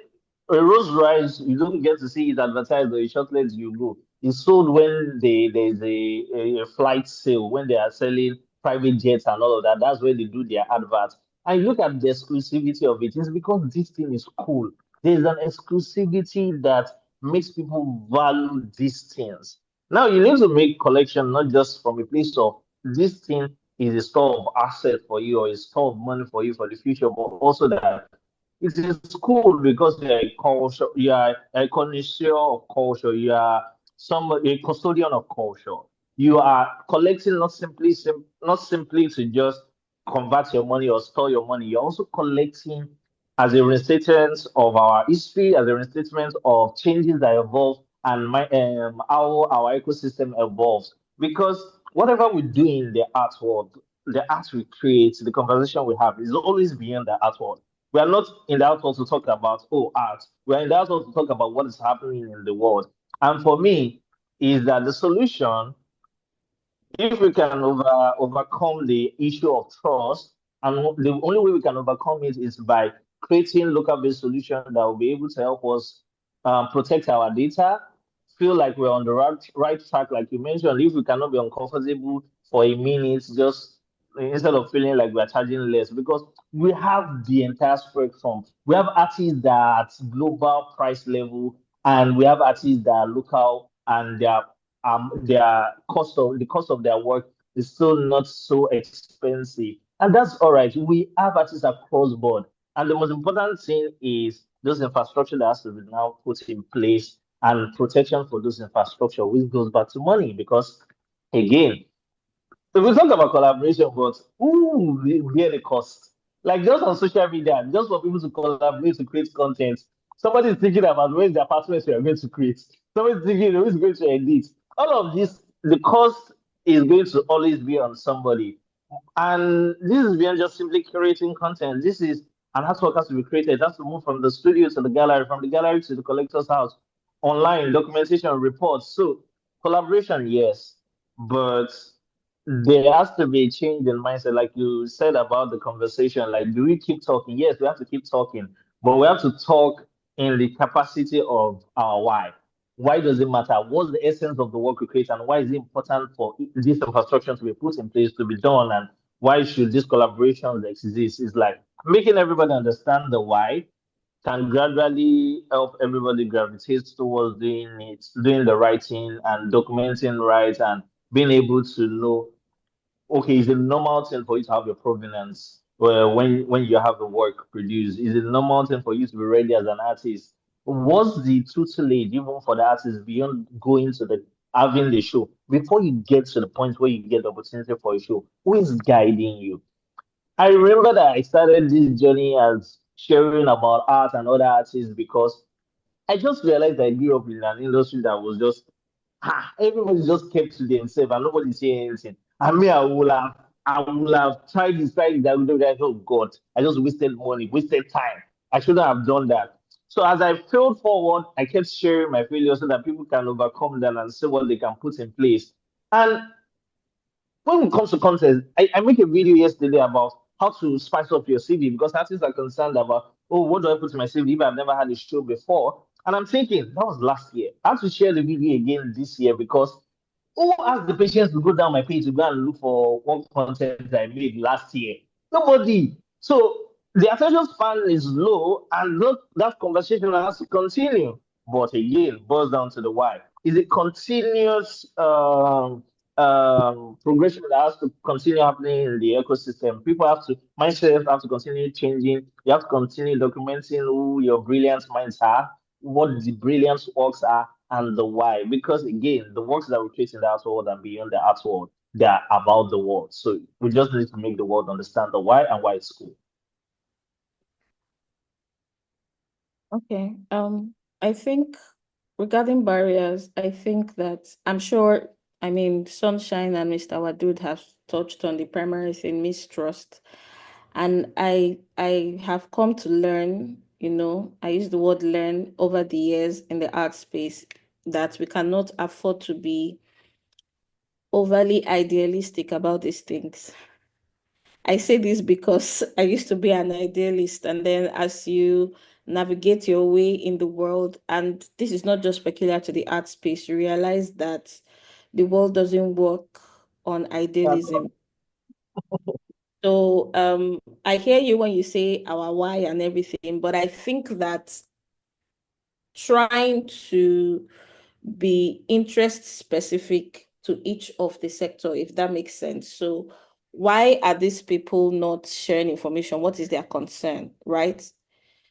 [SPEAKER 5] a Rolls Royce, you don't get to see it advertised or a shortlet you go. It's sold when there's a flight sale, when they are selling private jets and all of that. That's where they do their adverts. And you look at the exclusivity of it. It's because this thing is cool. There's an exclusivity that makes people value these things. Now you need to make collection not just from a place of this thing is a store of asset for you or a store of money for you for the future, but also that it is cool because you're a culture, you are a connoisseur of culture, you are a custodian of culture. You are collecting not simply to just convert your money or store your money. You're also collecting as a restatement of our history, as a restatement of changes that evolve and how our ecosystem evolves. Because whatever we do in the art world, the art we create, the conversation we have is always beyond the art world. We are not in the art world to talk about, oh, art. We are in the art world to talk about what is happening in the world. And for me, is that the solution, if we can overcome the issue of trust, and the only way we can overcome it is by creating local-based solutions that will be able to help us protect our data, feel like we're on the right track, like you mentioned. If we cannot be uncomfortable for a minute, just instead of feeling like we're charging less, because we have the entire spectrum. We have artists that are at global price level, and we have artists that are local, and their the cost of their work is still not so expensive, and that's all right. We have artists across board, and the most important thing is those infrastructure that has to be now put in place, and protection for those infrastructure, which goes back to money, because again, so we talk about collaboration, but who will bear the cost? Like just on social media, just for people to collaborate to create content. Somebody is thinking about where's the apartments we are going to create. Somebody is thinking who is going to edit. All of this, the cost is going to always be on somebody. And this is beyond just simply curating content. This is an artwork has to be created. It has to move from the studio to the gallery, from the gallery to the collector's house, online, documentation, reports. So collaboration, yes, but there has to be a change in mindset, like you said about the conversation. Like, do we keep talking? Yes, we have to keep talking, but we have to talk in the capacity of our why. Why does it matter? What's the essence of the work we create, and why is it important for this infrastructure to be put in place to be done? And why should these collaborations exist? Is like making everybody understand the why can gradually help everybody gravitate towards doing it, doing the right thing, and documenting right, and being able to know, okay, is it normal thing for you to have your provenance when you have the work produced? Is it a normal thing for you to be ready as an artist? What's the tutelage even for the artist beyond going to the having the show? Before you get to the point where you get the opportunity for a show, who is guiding you? I remember that I started this journey as sharing about art and other artists because I just realized I grew up in an industry that was just everybody just kept to themselves and nobody saying anything. And me, I would have tried this, I would do that. Oh God, I just wasted money, wasted time. I shouldn't have done that. So as I failed forward, I kept sharing my failures so that people can overcome them and see what they can put in place. And when it comes to content, I make a video yesterday about how to spice up your CV because artists are concerned about, oh, what do I put in my CV if I've never had a show before? And I'm thinking, that was last year. I have to share the video again this year because who has the patience to go down my page to go and look for what content I made last year? Nobody. So the attention span is low, and that conversation has to continue. But again, boils down to the why. Is it continuous progression that has to continue happening in the ecosystem? People have to, mindset have to continue changing. You have to continue documenting who your brilliant minds are, what the brilliant works are, and the why. Because again, the works that we create in the art world and beyond the art world, they are about the world. So we just need to make the world understand the why and why it's cool.
[SPEAKER 2] Okay. I think regarding barriers, I think that I'm sure, I mean, Sunshine and Mr. Waduud have touched on the primary thing, mistrust. And I have come to learn, I use the word learn over the years in the art space that we cannot afford to be overly idealistic about these things. I say this because I used to be an idealist, and then as you navigate your way in the world, and this is not just peculiar to the art space, you realize that the world doesn't work on idealism. So I hear you when you say our why and everything, but I think that trying to be interest specific to each of the sector, if that makes sense. So why are these people not sharing information? What is their concern, right?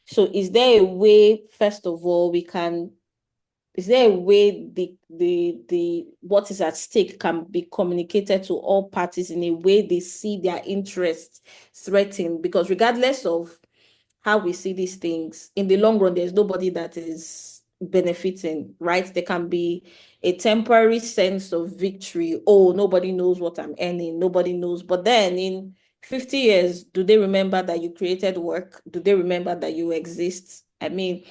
[SPEAKER 2] So is there a way, first of all, is there a way the what is at stake can be communicated to all parties in a way they see their interests threatened? Because regardless of how we see these things, in the long run, there's nobody that is benefiting, right? There can be a temporary sense of victory. Oh, nobody knows what I'm earning. Nobody knows. But then in 50 years, do they remember that you created work? Do they remember that you exist? I mean,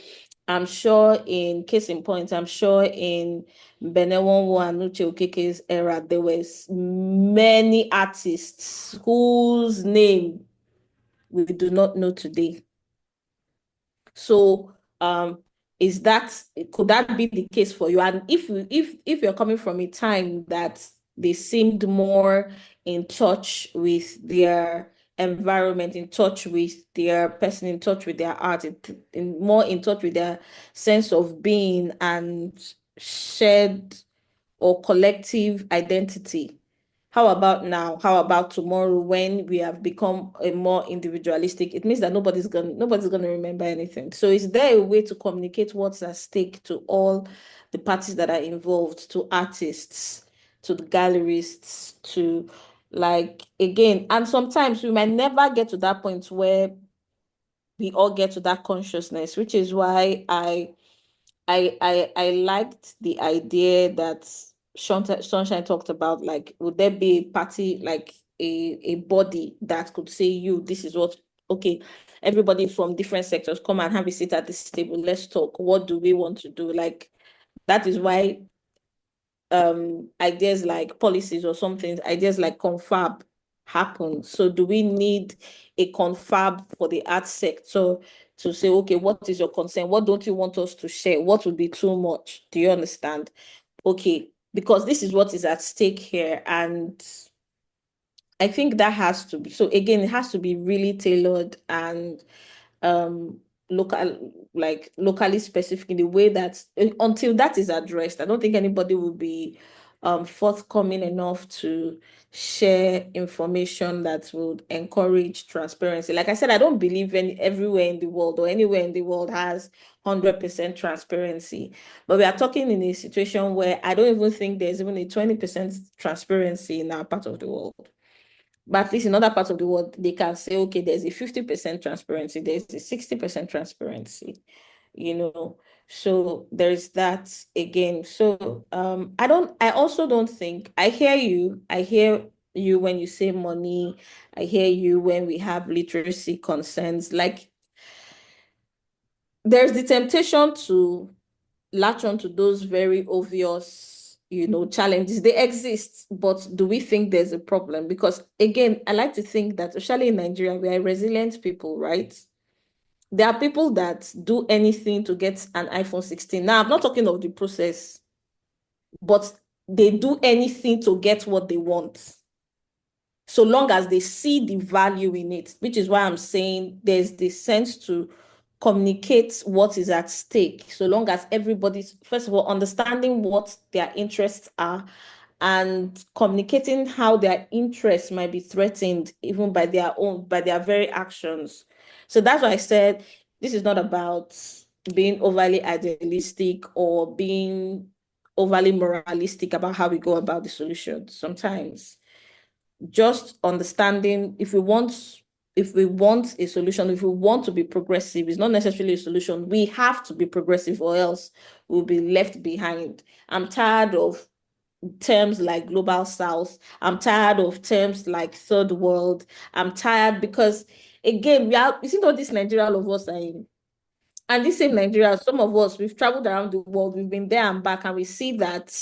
[SPEAKER 2] I'm sure in case in point, I'm sure in Benewonwo and Uche Okeke's era, there was many artists whose name we do not know today. So could that be the case for you? And if you're coming from a time that they seemed more in touch with their environment, in touch with their person, in touch with their art, more in touch with their sense of being and shared or collective identity. How about now? How about tomorrow when we have become a more individualistic? It means that nobody's gonna remember anything. So is there a way to communicate what's at stake to all the parties that are involved, to artists, to the gallerists, to again, and sometimes we might never get to that point where we all get to that consciousness, which is why I liked the idea that Sunshine talked about, would there be a party, a body that could say, this is what, okay, everybody from different sectors come and have a seat at this table, let's talk, what do we want to do? That is why ideas like policies or something, ideas like confab happen. So do we need a confab for the art sector to say, okay, what is your concern? What don't you want us to share? What would be too much? Do you understand? Okay, because this is what is at stake here. And I think that has to be, so again, it has to be really tailored and locally specific in the way that until that is addressed, I don't think anybody will be forthcoming enough to share information that would encourage transparency. Like I said, I don't believe everywhere in the world or anywhere in the world has 100% transparency. But we are talking in a situation where I don't even think there's even a 20% transparency in our part of the world. But at least in other parts of the world, they can say, okay, there's a 50% transparency, there's a 60% transparency, So there's that again. So I also don't think, I hear you when you say money, I hear you when we have literacy concerns. There's the temptation to latch on to those very obvious challenges. They exist, but do we think there's a problem? Because again, I like to think that, especially in Nigeria, we are resilient people, right? There are people that do anything to get an iPhone 16. Now, I'm not talking of the process, but they do anything to get what they want, so long as they see the value in it, which is why I'm saying there's this sense to communicate what is at stake, so long as everybody's, first of all, understanding what their interests are and communicating how their interests might be threatened even by their very actions. So that's why I said this is not about being overly idealistic or being overly moralistic about how we go about the solution. Sometimes just understanding if we want a solution, if we want to be progressive, it's not necessarily a solution. We have to be progressive or else we'll be left behind. I'm tired of terms like global south. I'm tired of terms like third world. I'm tired because again, you see all this Nigeria all of us are in. And this same Nigeria, some of us, we've traveled around the world, we've been there and back, and we see that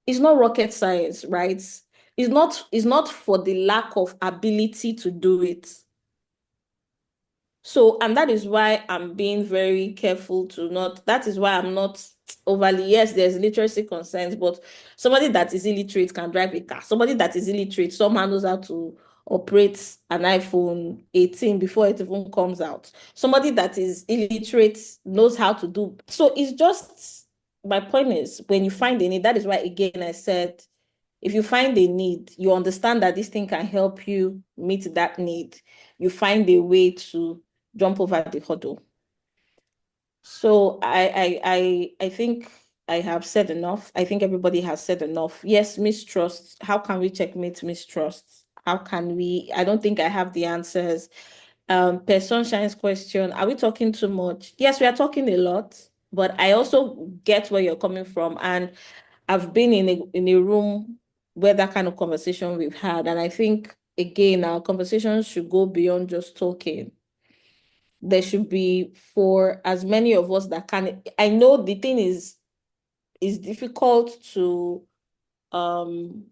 [SPEAKER 2] it's not rocket science, right? It's not for the lack of ability to do it. So, and that is why I'm being very careful that is why I'm not overly, yes, there's literacy concerns, but somebody that is illiterate can drive a car. Somebody that is illiterate somehow knows how to operate an iPhone 18 before it even comes out. Somebody that is illiterate knows how to do. So it's just, my point is, when you find a need, that is why, again, I said, if you find a need, you understand that this thing can help you meet that need, you find a way to jump over the hurdle. So I think I have said enough. I think everybody has said enough. Yes, mistrust. How can we checkmate mistrust? How can we? I don't think I have the answers. Per Sunshine's question, are we talking too much? Yes, we are talking a lot. But I also get where you're coming from, and I've been in a room where that kind of conversation we've had, and I think again our conversations should go beyond just talking. There should be, for as many of us that can. I know the thing is difficult to um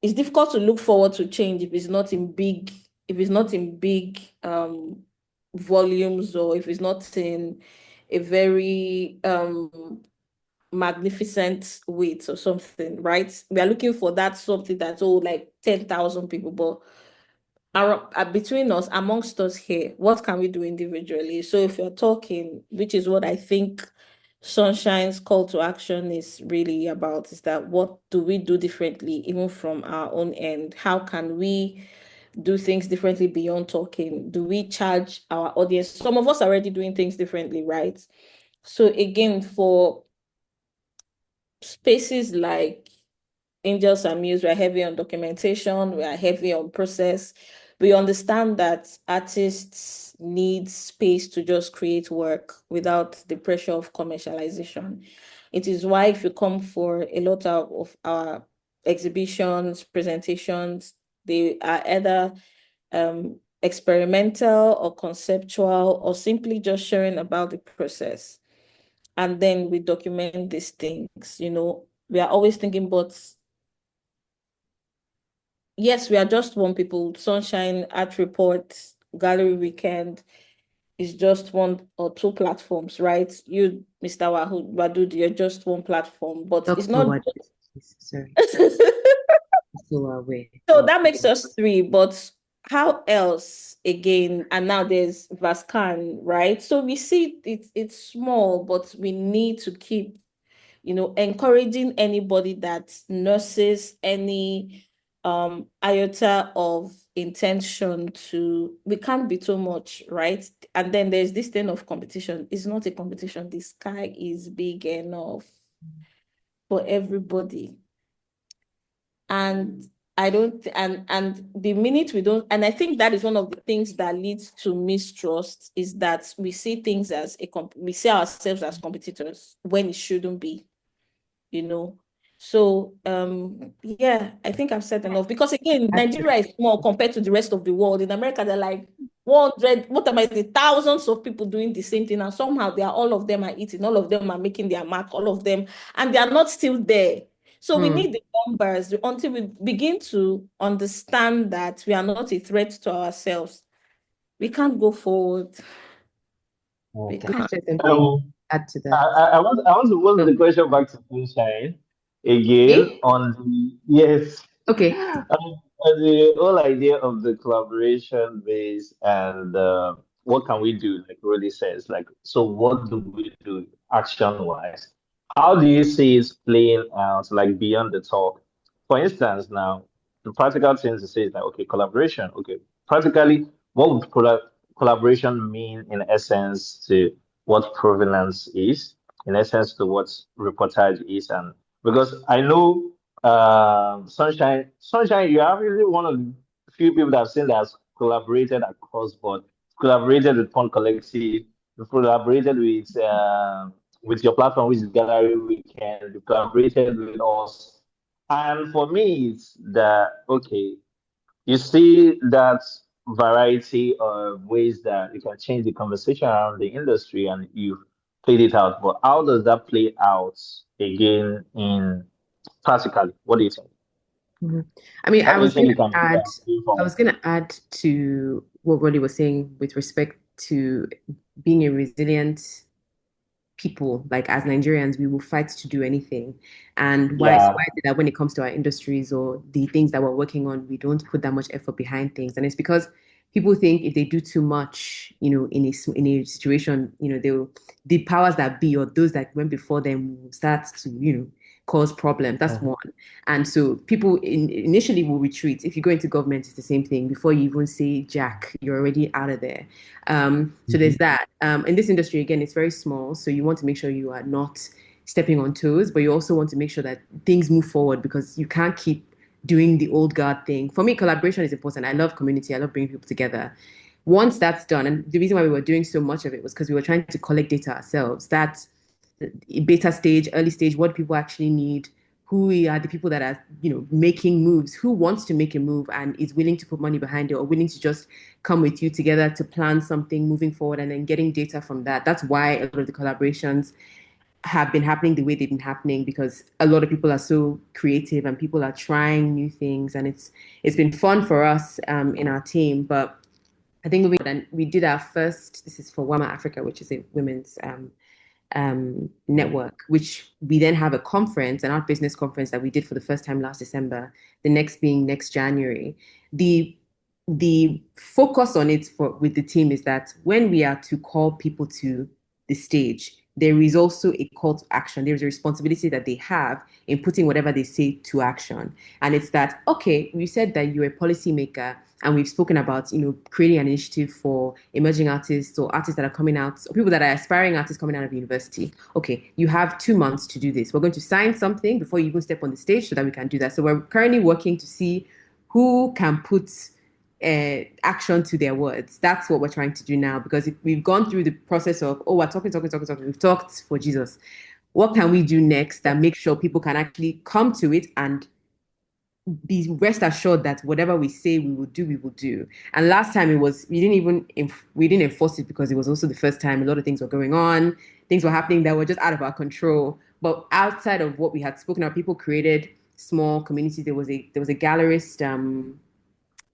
[SPEAKER 2] it's difficult to look forward to change if it's not in big volumes, or if it's not in a very magnificent weight or something, right? We are looking for that something that's like 10,000 people, but between us, amongst us here, what can we do individually? So if you're talking, which is what I think Sunshine's call to action is really about, is that what do we do differently, even from our own end? How can we do things differently beyond talking? Do we charge our audience? Some of us are already doing things differently, right? So again, for spaces like Angels and Muse, we are heavy on documentation, we are heavy on process. We understand that artists need space to just create work without the pressure of commercialization. It is why if you come for a lot of our exhibitions, presentations, they are either experimental or conceptual, or simply just sharing about the process. And then we document these things, we are always thinking, but yes, we are just one people. Sunshine, ArtReport, Gallery Weekend is just one or two platforms, right? You, Mr. Waduud, you're just one platform, but it's
[SPEAKER 3] Dr.
[SPEAKER 2] not.
[SPEAKER 3] Waduud, sorry. So aware.
[SPEAKER 2] So that makes us three, but how else again? And now there's Vascan, right? So we see it's small, but we need to keep, encouraging anybody that nurses any iota of intention to, we can't be too much, right? And then there's this thing of competition. It's not a competition. The sky is big enough for everybody. And I don't, and the minute we don't, and I think that is one of the things that leads to mistrust, is that we see things as we see ourselves as competitors when it shouldn't be, So yeah, I think I've said enough, because again, Nigeria is small compared to the rest of the world. In America, they're like 100, what am I saying, thousands of people doing the same thing, and somehow all of them are eating, all of them are making their mark, all of them, and they are not still there. So we need the numbers until we begin to understand that we are not a threat to ourselves. We can't go forward. We
[SPEAKER 5] Okay.
[SPEAKER 2] can't.
[SPEAKER 3] Add to that.
[SPEAKER 5] I want to pose the question back to Sunshine again on the yes.
[SPEAKER 3] Okay.
[SPEAKER 5] On the whole idea of the collaboration base and what can we do, like Roli says, like, so what do we do action wise? How do you see it playing out, like beyond the talk? For instance, now the practical things to say is like, okay, collaboration. Okay, practically, what would collaboration mean in essence to what provenance is, in essence to what reportage is, and because I know Sunshine, you are really one of the few people that I've seen that has collaborated across board, collaborated with Pond Collective, you collaborated with your platform, which is Gallery Weekend, you collaborated with us. And for me, it's that, okay, you see that variety of ways that you can change the conversation around the industry and you've played it out. But how does that play out again in practically? What do you think?
[SPEAKER 3] I mean,
[SPEAKER 5] How
[SPEAKER 3] I
[SPEAKER 5] do you
[SPEAKER 3] was
[SPEAKER 5] think
[SPEAKER 3] going
[SPEAKER 5] it
[SPEAKER 3] to
[SPEAKER 5] can play
[SPEAKER 3] add,
[SPEAKER 5] out going forward?
[SPEAKER 3] to what Roli was saying with respect to being a resilient people. Like as Nigerians, we will fight to do anything. And why is
[SPEAKER 5] Yeah.
[SPEAKER 3] it that when it comes to our industries or the things that we're working on, we don't put that much effort behind things? And it's because people think if they do too much, in a situation, the powers that be or those that went before them will start to, cause problems. That's one. And so people initially will retreat. If you go into government, it's the same thing. Before you even say Jack, you're already out of there. So there's that. In this industry, again, it's very small. So you want to make sure you are not stepping on toes, but you also want to make sure that things move forward because you can't keep doing the old guard thing. For me, collaboration is important. I love community. I love bringing people together. Once that's done, and the reason why we were doing so much of it was because we were trying to collect data ourselves. That beta stage, early stage, what people actually need, who are the people that are, making moves, who wants to make a move and is willing to put money behind it or willing to just come with you together to plan something moving forward, and then getting data from that. That's why a lot of the collaborations have been happening the way they've been happening, because a lot of people are so creative and people are trying new things, and it's been fun for us in our team. But I think we did our first, this is for WAMA Africa, which is a women's network, which we then have a conference, an art business conference that we did for the first time last December, the next being next January. The focus on it with the team is that when we are to call people to the stage, there is also a call to action. There's a responsibility that they have in putting whatever they say to action. And it's that, okay, you said that you're a policymaker, and we've spoken about, creating an initiative for emerging artists or artists that are coming out, or people that are aspiring artists coming out of university. Okay, you have 2 months to do this. We're going to sign something before you even step on the stage so that we can do that. So we're currently working to see who can put action to their words. That's what we're trying to do now, because we've gone through the process of, we're talking. We've talked for Jesus. What can we do next that makes sure people can actually come to it and be rest assured that whatever we say we will do. And last time we didn't enforce it because it was also the first time. A lot of things were going on, things were happening that were just out of our control. But outside of what we had spoken about, people created small communities. There was a gallerist,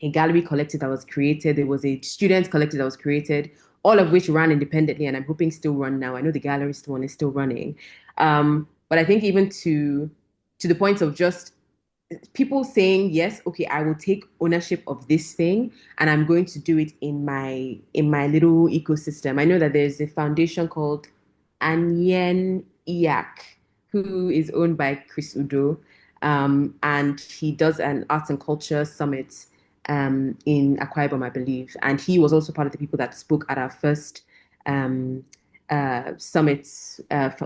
[SPEAKER 3] a gallery collective that was created. There was a student collective that was created, all of which ran independently, and I'm hoping still run now. I know the gallerist one is still running. But I think even to the point of just people saying, yes, okay, I will take ownership of this thing and I'm going to do it in my little ecosystem. I know that there's a foundation called Anyen Iyak, who is owned by Chris Udo, and he does an arts and culture summit in Akwa Ibom, I believe. And he was also part of the people that spoke at our first summit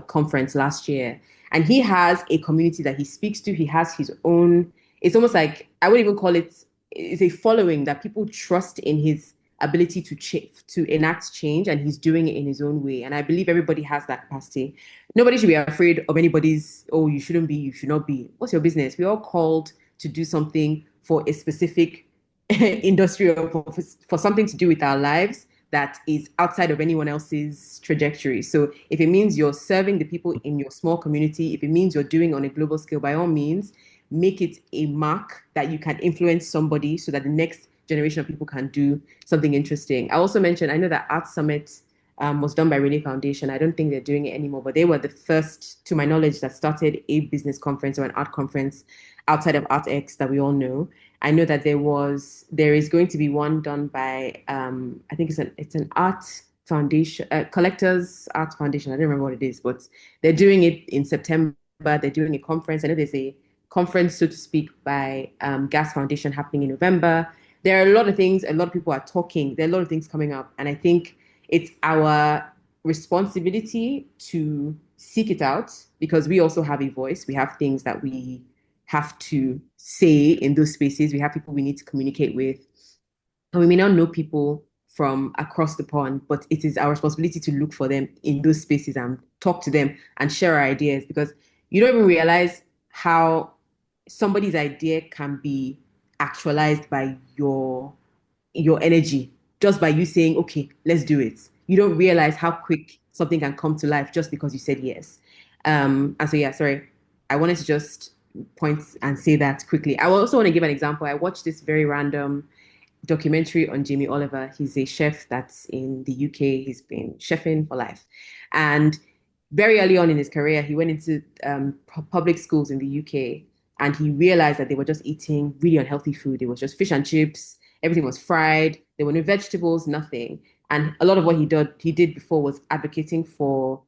[SPEAKER 3] conference last year. And he has a community that he speaks to. He has his own, it's almost like, I wouldn't even call it's a following that people trust in his ability to enact change, and he's doing it in his own way. And I believe everybody has that capacity. Nobody should be afraid of anybody's, oh, you shouldn't be, you should not be. What's your business? We're all called to do something for a specific industry or for something to do with our lives that is outside of anyone else's trajectory. So if it means you're serving the people in your small community, if it means you're doing on a global scale, by all means, make it a mark that you can influence somebody so that the next generation of people can do something interesting. I also mentioned, I know that Art Summit was done by Roli Foundation. I don't think they're doing it anymore, but they were the first, to my knowledge, that started a business conference or an art conference outside of ArtX that we all know. I know that there is going to be one done by I think it's an art foundation, collectors art foundation. I don't remember what it is, but they're doing it in September. They're doing a conference. I know there's a conference, so to speak, by Gas Foundation happening in November. There are a lot of things. A lot of people are talking. There are a lot of things coming up, and I think it's our responsibility to seek it out, because we also have a voice. We have things that we have to say in those spaces. We have people we need to communicate with. And we may not know people from across the pond, but it is our responsibility to look for them in those spaces and talk to them and share our ideas, because you don't even realize how somebody's idea can be actualized by your energy, just by you saying, okay, let's do it. You don't realize how quick something can come to life just because you said yes. And so, yeah, sorry. I wanted to just point and say that quickly. I also want to give an example. I watched this very random documentary on Jamie Oliver. He's a chef that's in the UK. He's been chefing for life. And very early on in his career, he went into public schools in the UK, and he realized that they were just eating really unhealthy food. It was just fish and chips. Everything was fried. There were no vegetables, nothing. And a lot of what he did before was advocating for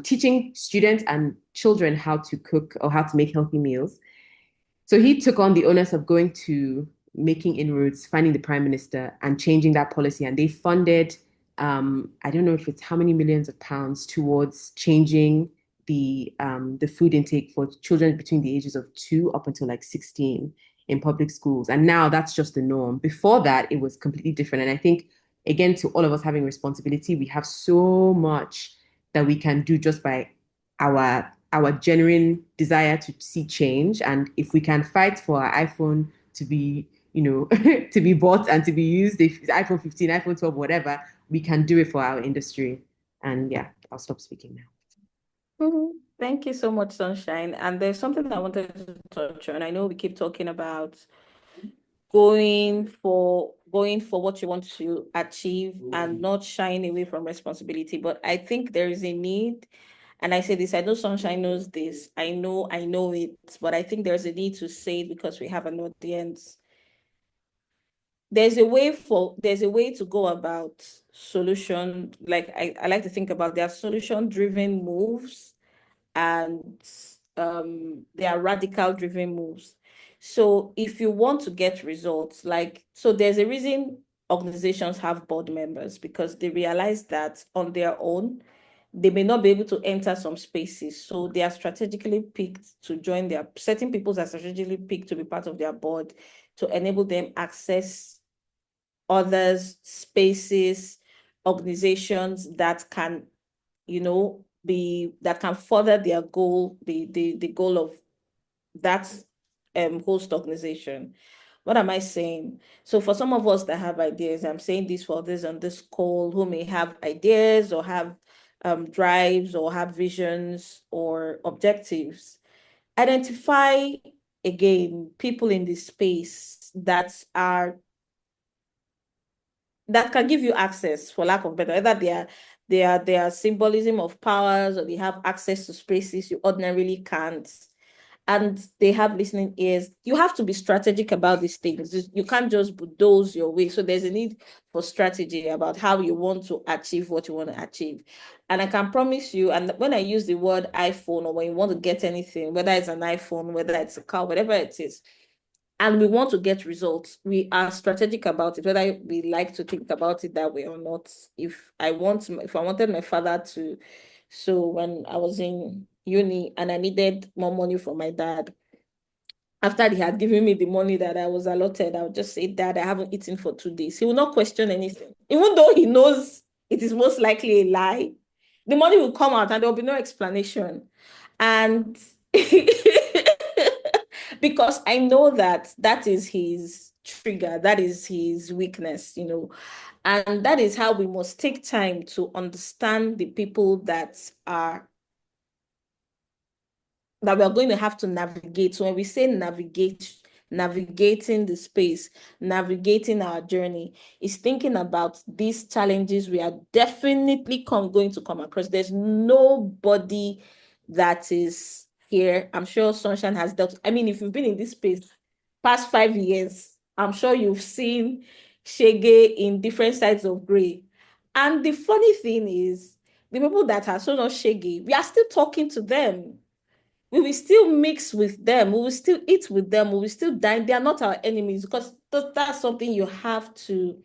[SPEAKER 3] teaching students and children how to cook or how to make healthy meals. So he took on the onus of going to making inroads, finding the prime minister and changing that policy. And they funded, I don't know if it's how many millions of pounds towards changing the food intake for children between the ages of 2 up until like 16 in public schools. And now that's just the norm. Before that, it was completely different. And I think, again, to all of us having responsibility, we have so much that we can do just by our genuine desire to see change. And if we can fight for our iPhone to be, to be bought and to be used, if it's iPhone 15, iPhone 12, whatever, we can do it for our industry. And yeah, I'll stop speaking now.
[SPEAKER 2] Thank you so much, Sunshine. And there's something I wanted to touch on. I know we keep talking about going for what you want to achieve and not shying away from responsibility. But I think there is a need, and I say this, I know Sunshine knows this, I know it, but I think there's a need to say it because we have an audience. There's a way to go about solution. Like I like to think about, there are solution-driven moves and they are radical-driven moves. So if you want to get results, so there's a reason organizations have board members, because they realize that on their own, they may not be able to enter some spaces. So they are strategically picked to join certain people are strategically picked to be part of their board to enable them access others, spaces, organizations that can, that can further their goal, the goal of that host organization. What am I saying? So for some of us that have ideas, I'm saying this for others on this call who may have ideas or have drives or have visions or objectives. Identify, again, people in this space that can give you access, for lack of better, whether they are symbolism of powers, or they have access to spaces you ordinarily can't, and they have listening ears. You have to be strategic about these things. You can't just bulldoze your way. So there's a need for strategy about how you want to achieve what you want to achieve. And I can promise you, and when I use the word iPhone, or when you want to get anything, whether it's an iPhone, whether it's a car, whatever it is, and we want to get results, we are strategic about it, whether we like to think about it that way or not. If I wanted my father to, so when I was in uni and I needed more money from my dad, after he had given me the money that I was allotted, I would just say, Dad, I haven't eaten for 2 days. He will not question anything. Even though he knows it is most likely a lie, the money will come out and there will be no explanation. And because I know that is his trigger, that is his weakness, and that is how we must take time to understand the people that we are going to have to navigate. So when we say navigating the space, navigating our journey, is thinking about these challenges we are definitely going to come across. There's nobody that is here. I'm sure Sunshine has dealt. I mean, if you've been in this space past 5 years, I'm sure you've seen Shege in different sides of gray. And the funny thing is, the people that are so not Shege, we are still talking to them. We will still mix with them. We will still eat with them. We will still dine. They are not our enemies, because that's something you have to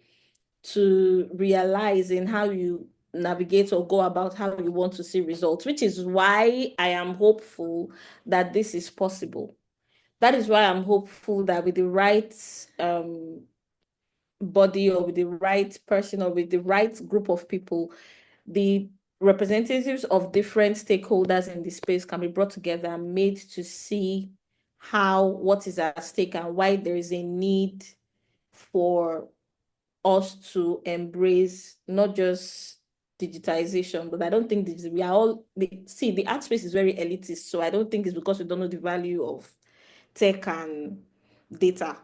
[SPEAKER 2] realize in how you navigate or go about how you want to see results, which is why I am hopeful that this is possible. That is why I'm hopeful that with the right body, or with the right person, or with the right group of people, the representatives of different stakeholders in the space can be brought together and made to see what is at stake and why there is a need for us to embrace not just digitization, but I don't think we are all, the art space is very elitist, so I don't think it's because we don't know the value of tech and data.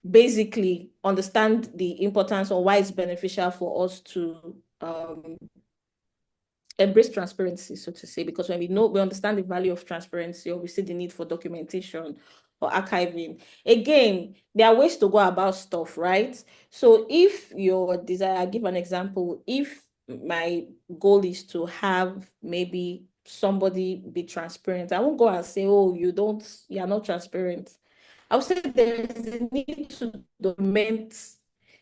[SPEAKER 2] Basically, understand the importance, or why it's beneficial for us to embrace transparency, so to say, because when we understand the value of transparency, or we see the need for documentation or archiving, again, there are ways to go about stuff, right? So if your desire, I'll give an example, if my goal is to have maybe somebody be transparent, I won't go and say, oh, you're not transparent. I would say there is a need to document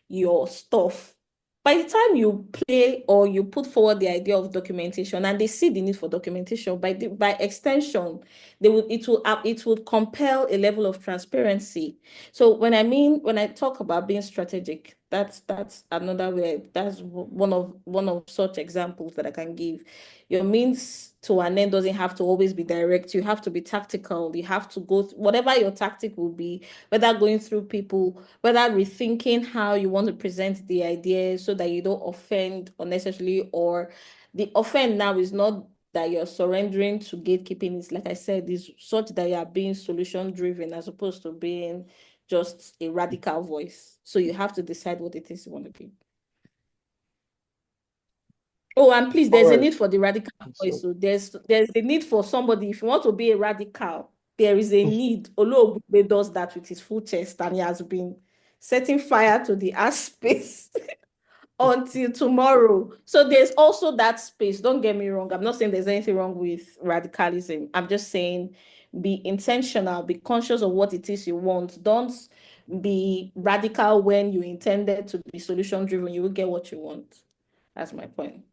[SPEAKER 2] your stuff by the time you play or you put forward the idea of documentation and they see the need for documentation, by extension, it would compel a level of transparency. So when I talk about being strategic, that's another way. That's one of such examples that I can give. Your means to an end doesn't have to always be direct. You have to be tactical. You have to go whatever your tactic will be, whether going through people, whether rethinking how you want to present the idea so that you don't offend unnecessarily, or the offend now is not that you're surrendering to gatekeeping. It's like I said, is such that you are being solution driven as opposed to being just a radical voice. So you have to decide what it is you want to be. Oh, and please, there's a need for the radical voice. So there's a need for somebody. If you want to be a radical, there is a need. Ologbe does that with his full chest, and he has been setting fire to the art space until tomorrow. So there's also that space. Don't get me wrong. I'm not saying there's anything wrong with radicalism. I'm just saying be intentional, be conscious of what it is you want. Don't be radical when you intended to be solution driven. You will get what you want. That's my point.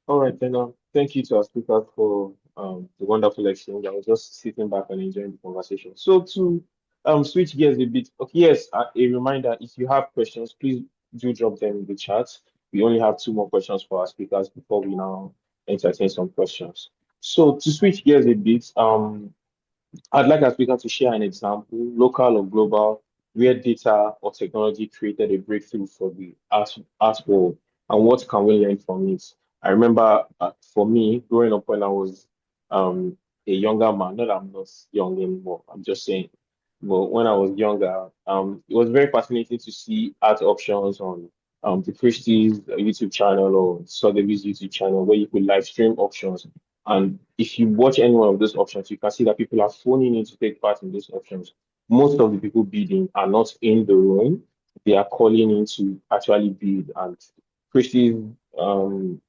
[SPEAKER 1] All right, then. Thank you to our speakers for the wonderful exchange. I was just sitting back and enjoying the conversation. So to switch gears a bit, okay, yes, a reminder: if you have questions, please do drop them in the chat. We only have two more questions for our speakers before we now entertain some questions. So to switch gears a bit, I'd like our speaker to share an example, local or global, where data or technology created a breakthrough for the art world, and what can we learn from it? I remember for me, growing up when I was um, a younger man, not that I'm not young anymore, I'm just saying, but when I was younger, it was very fascinating to see art options on the Christie's YouTube channel or Sotheby's YouTube channel where you could live stream options. And if you watch any one of those options, you can see that people are phoning in to take part in those options. Most of the people bidding are not in the room. They are calling in to actually bid. And Christie's, um,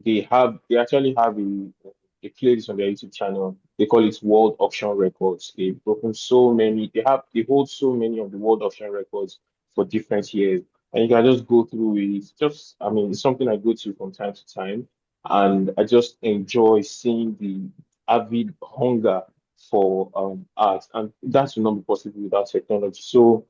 [SPEAKER 1] they actually have a playlist on their YouTube channel. They call it World Auction Records. They've broken so many, they hold so many of the world auction records for different years. And you can just go through it. I mean, it's something I go to from time to time. And I just enjoy seeing the avid hunger for art. And that will not be possible without technology. So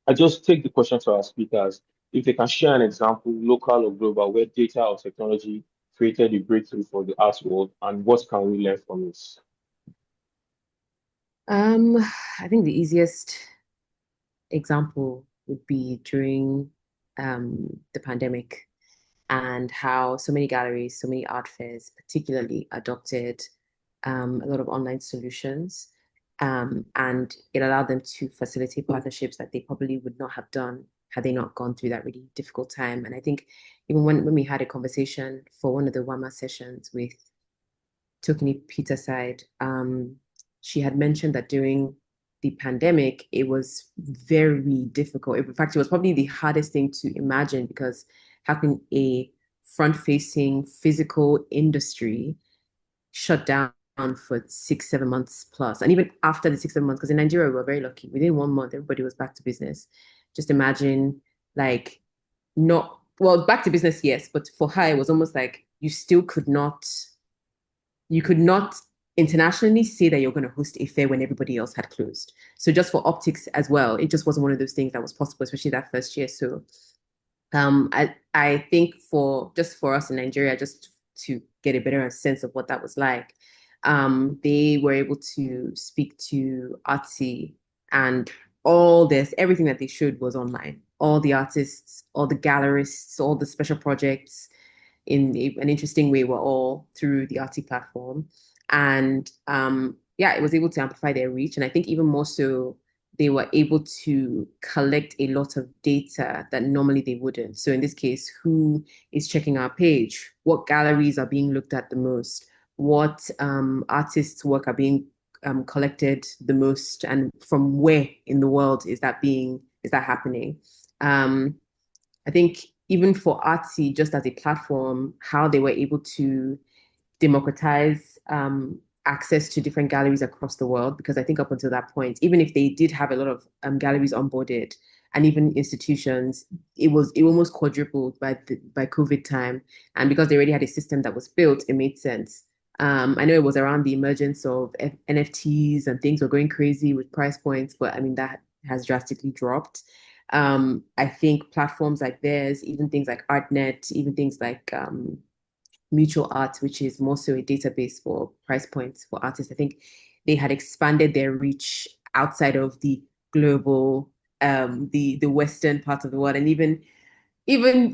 [SPEAKER 1] I just take the question to our speakers if they can share an example, local or global, where data or technology created a breakthrough for the art world, and what can we learn from it?
[SPEAKER 3] I think the easiest example would be during the pandemic and how so many galleries, so many art fairs, particularly adopted a lot of online solutions. And it allowed them to facilitate partnerships that they probably would not have done had they not gone through that really difficult time. And I think even when we had a conversation for one of the WAMA sessions with Tokini Peterside, she had mentioned that during the pandemic, it was very difficult. In fact, it was probably the hardest thing to imagine because how can a front-facing physical industry shut down for 6, 7 months plus? And even after the 6, 7 months, because in Nigeria, we were very lucky. Within 1 month, everybody was back to business. Just imagine like not, well, back to business, yes, but for her, it was almost like you could not internationally say that you're going to host a fair when everybody else had closed. So just for optics as well, it just wasn't one of those things that was possible, especially that first year. So I think for us in Nigeria, just to get a better sense of what that was like, they were able to speak to Artsy, and everything that they showed was online. All the artists, all the gallerists, all the special projects in an interesting way were all through the Artsy platform. And yeah, it was able to amplify their reach. And I think even more so, they were able to collect a lot of data that normally they wouldn't. So in this case, who is checking our page? What galleries are being looked at the most? What artists' work are being collected the most? And from where in the world is that happening? I think even for Artsy, just as a platform, how they were able to democratize access to different galleries across the world, because I think up until that point, even if they did have a lot of galleries onboarded, and even institutions, it almost quadrupled by COVID time. And because they already had a system that was built, it made sense. I know it was around the emergence of NFTs and things were going crazy with price points, but I mean, that has drastically dropped. I think platforms like theirs, even things like ArtNet, even things like Mutual Art, which is more so a database for price points for artists, I think they had expanded their reach outside of the global, the Western part of the world, and even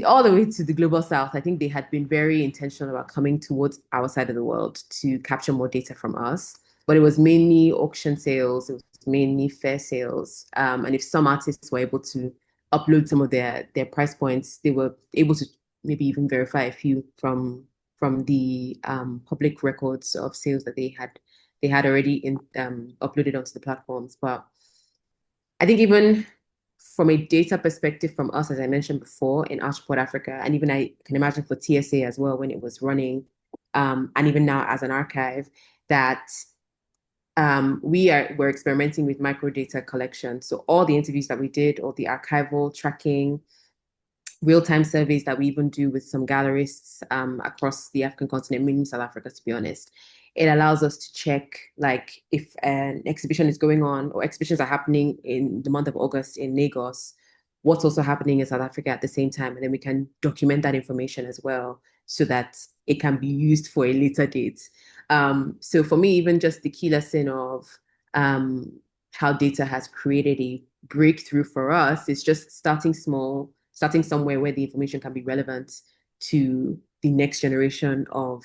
[SPEAKER 3] all the way to the global south. I think they had been very intentional about coming towards our side of the world to capture more data from us. But it was mainly auction sales, it was mainly fair sales. And if some artists were able to upload some of their price points, they were able to maybe even verify a few from the public records of sales that they had already uploaded onto the platforms. But I think even from a data perspective from us, as I mentioned before, in ArtReport Africa, and even I can imagine for TSA as well when it was running, and even now as an archive, that we're experimenting with microdata collection. So all the interviews that we did, all the archival tracking, real-time surveys that we even do with some gallerists across the African continent, mainly South Africa, to be honest. It allows us to check like if an exhibition is going on or exhibitions are happening in the month of August in Lagos, what's also happening in South Africa at the same time. And then we can document that information as well so that it can be used for a later date. So for me, even just the key lesson of how data has created a breakthrough for us is just starting small, starting somewhere where the information can be relevant to the next generation of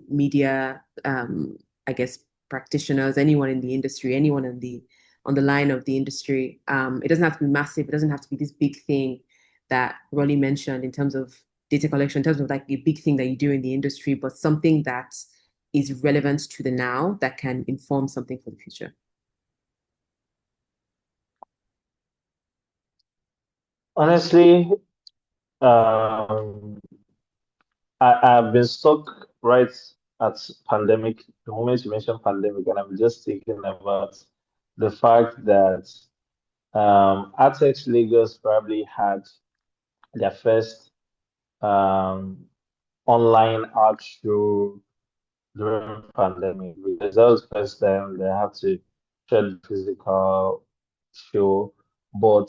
[SPEAKER 3] media, I guess, practitioners, anyone in the industry, anyone on the line of the industry. It doesn't have to be massive. It doesn't have to be this big thing that Roli mentioned in terms of data collection, in terms of like a big thing that you do in the industry, but something that is relevant to the now that can inform something for the future.
[SPEAKER 5] Honestly, I've been stuck right at pandemic, the moment you mentioned pandemic, and I'm just thinking about the fact that Artex Lagos probably had their first um, online art show during pandemic because that was the first time they have to share the physical show. But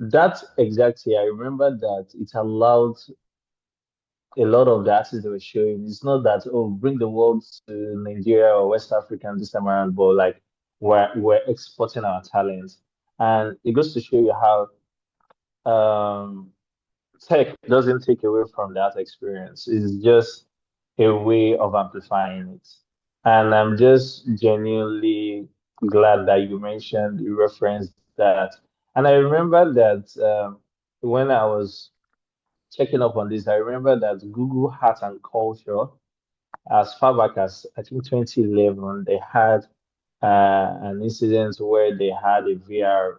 [SPEAKER 5] that exact year, I remember that it allowed a lot of the artists they were showing. It's not that, oh, bring the world to Nigeria or West Africa this time around, but like we're exporting our talents. And it goes to show you how um tech doesn't take away from that experience. It's just a way of amplifying it. And I'm just genuinely glad that you referenced that. And I remember that when I was checking up on this, I remember that Google Art and Culture, as far back as I think 2011, they had an incident where they had a VR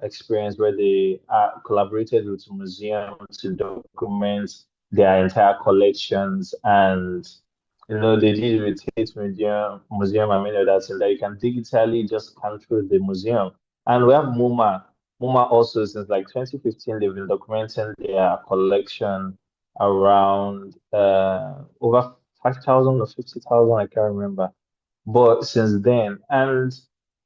[SPEAKER 5] experience where they collaborated with a museum to document their entire collections, and they did it with Tate Museum and many others, and that you can digitally just scan through the museum. And we have MoMA also since like 2015 they've been documenting their collection around over 5,000 or 50,000, I can't remember. But since then, and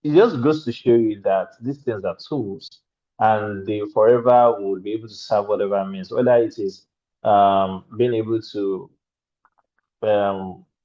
[SPEAKER 5] it just goes to show you that these things are tools and they forever will be able to serve whatever means, whether it is being able to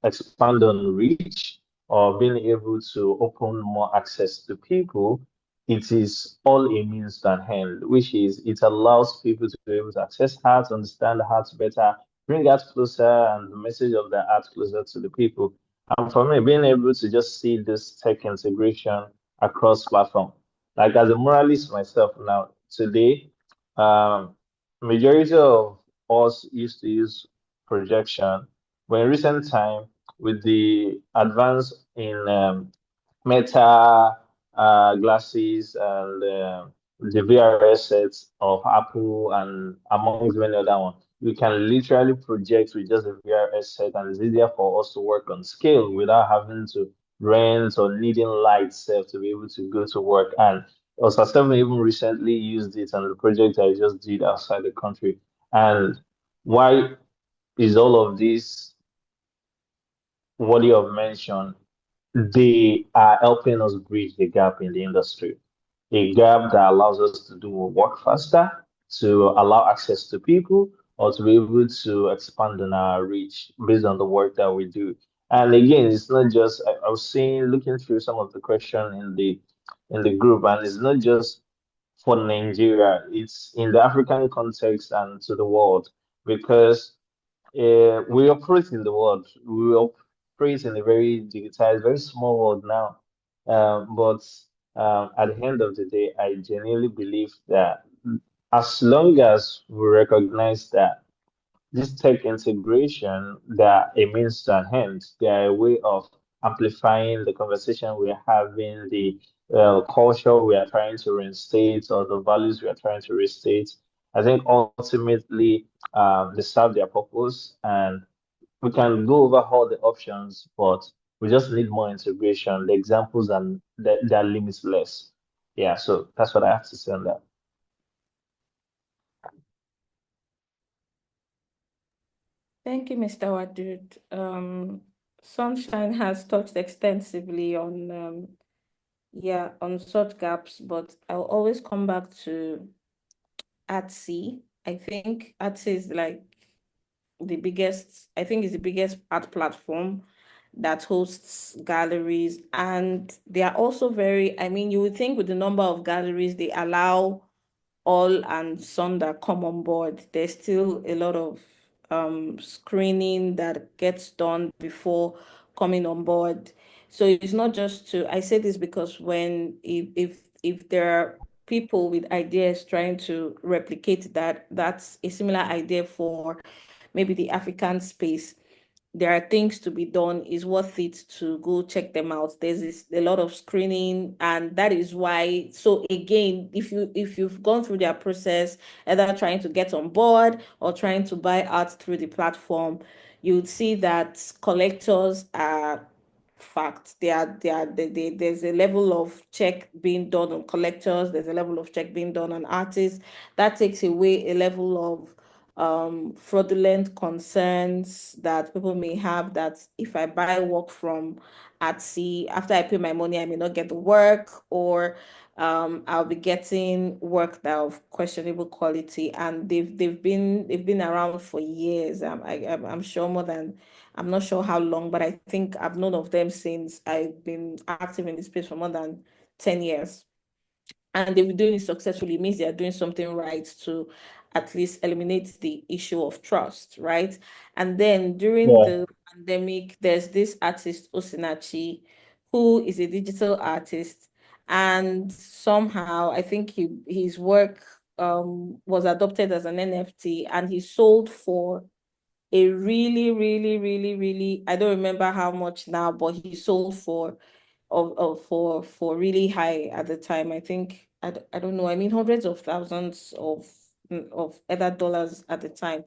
[SPEAKER 5] expand on reach or being able to open more access to people. It is all a means to an end, which is it allows people to be able to access art, understand the art better, bring art closer, and the message of the art closer to the people. And for me, being able to just see this tech integration across platform, like as a moralist myself now, today, majority of us used to use projection, but in recent time, with the advance in Meta glasses and the VRS sets of Apple and amongst many other ones, we can literally project with just a VRS set, and it's easier for us to work on scale without having to rent or needing lights to be able to go to work. And Osasemi even recently used it on the project I just did outside the country. And why is all of this worthy of mention? They are helping us bridge the gap in the industry, a gap that allows us to do work faster, to allow access to people, or to be able to expand on our reach based on the work that we do. And again, it's not just I was seeing looking through some of the question in the group, and it's not just for Nigeria, it's in the African context and to the world because we operate in the world. We operate in a very digitized, very small world now. But at the end of the day, I genuinely believe that as long as we recognize that this tech integration, they are a means to an end, they are a way of amplifying the conversation we're having, the culture we are trying to reinstate, or the values we are trying to restate. I think ultimately they serve their purpose, and we can go over all the options, but we just need more integration. The examples and they're limitless. Yeah, so that's what I have to say on that.
[SPEAKER 2] Thank you, Mr. Waduud. Sunshine has touched extensively on on such gaps, but I'll always come back to Artsy. I think Artsy is like the biggest, I think is the biggest art platform that hosts galleries. And they are also very, I mean, you would think with the number of galleries they allow all and some that come on board, there's still a lot of screening that gets done before coming on board. So it's not just to, I say this because when if there are people with ideas trying to replicate that, that's a similar idea for maybe the African space, there are things to be done, is worth it to go check them out. A lot of screening, and that is why. So again, if you've gone through their process, either trying to get on board or trying to buy art through the platform, you would see that collectors are fact. There's a level of check being done on collectors. There's a level of check being done on artists. That takes away a level of fraudulent concerns that people may have, that if I buy work from Etsy, after I pay my money, I may not get the work, or I'll be getting work that of questionable quality. And they've been around for years. I'm sure more than, I'm not sure how long, but I think I've known of them since I've been active in this space for more than 10 years. And they've been doing it successfully. It means they are doing something right to at least eliminate the issue of trust, right? And then during
[SPEAKER 5] Yeah.
[SPEAKER 2] the pandemic, there's this artist, Osinachi, who is a digital artist. And somehow I think his work was adopted as an NFT, and he sold for a really, really, really, really, I don't remember how much now, but he sold for for really high at the time. I think I don't know. I mean, hundreds of thousands of other dollars at the time.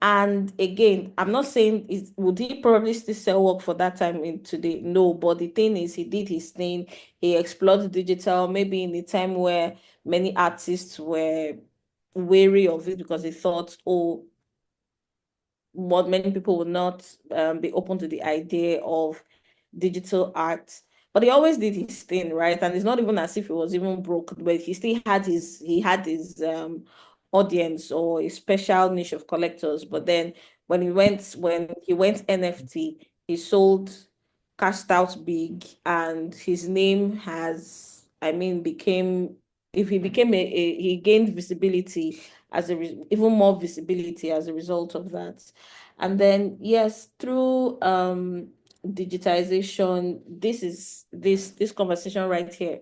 [SPEAKER 2] And again, I'm not saying would he probably still sell work for that time in today? No, but the thing is, he did his thing. He explored digital, maybe in the time where many artists were wary of it because they thought, oh, what many people would not be open to the idea of digital art. But he always did his thing, right? And it's not even as if he was even broke, but he had his audience or a special niche of collectors. But then when he went NFT, he sold, cashed out big, and his name has, I mean, became, if he became he gained visibility as even more visibility as a result of that. And then yes, through digitization, this conversation right here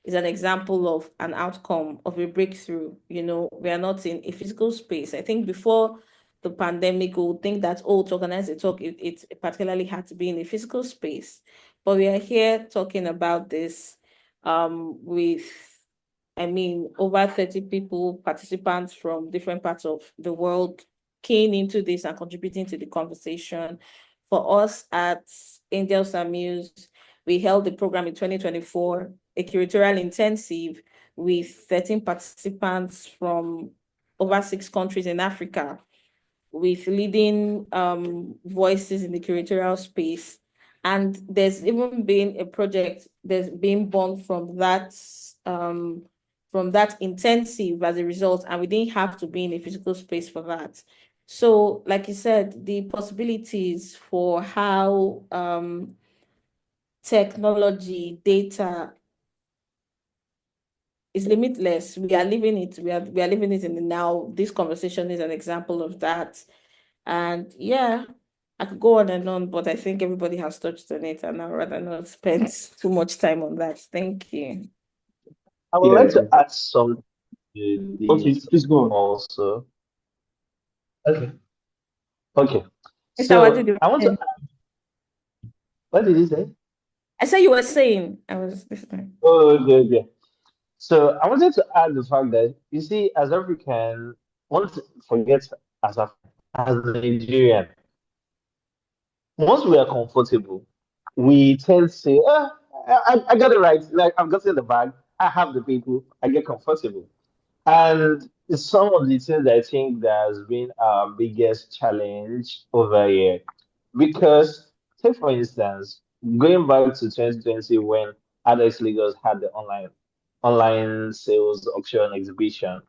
[SPEAKER 2] is an example of an outcome of a breakthrough. We are not in a physical space. I think before the pandemic, we would think that, oh, to organize a talk, it particularly had to be in a physical space. But we are here talking about this with, I mean, over 30 people, participants from different parts of the world keying into this and contributing to the conversation. For us at Angels and Muse, we held the program in 2024, a curatorial intensive with 13 participants from over 6 countries in Africa, with leading voices in the curatorial space. And there's even been a project that's been born from that intensive as a result, and we didn't have to be in a physical space for that. So, like you said, the possibilities for how technology, data is limitless. We are living it. We are living it in the now. This conversation is an example of that. And yeah, I could go on and on, but I think everybody has touched on it, and I'd rather not spend too much time on that. Thank you.
[SPEAKER 5] I would
[SPEAKER 1] Yeah.
[SPEAKER 5] like to add something to
[SPEAKER 1] Okay,
[SPEAKER 5] this
[SPEAKER 1] please go on.
[SPEAKER 5] also. Okay. Okay.
[SPEAKER 2] Mr.
[SPEAKER 5] So
[SPEAKER 2] Waduud,
[SPEAKER 5] I want to. What did you say?
[SPEAKER 2] I said you were saying. I was listening.
[SPEAKER 5] Oh, okay, okay. So I wanted to add the fact that you see, as African, once forget as Nigerian, once we are comfortable, we tend to say, I got it right. Like I've got in the bag. I have the people. I get comfortable. And it's some of the things I think that has been our biggest challenge over here. Because, take for instance, going back to 2020 when Alex Lagos had the online sales auction exhibition,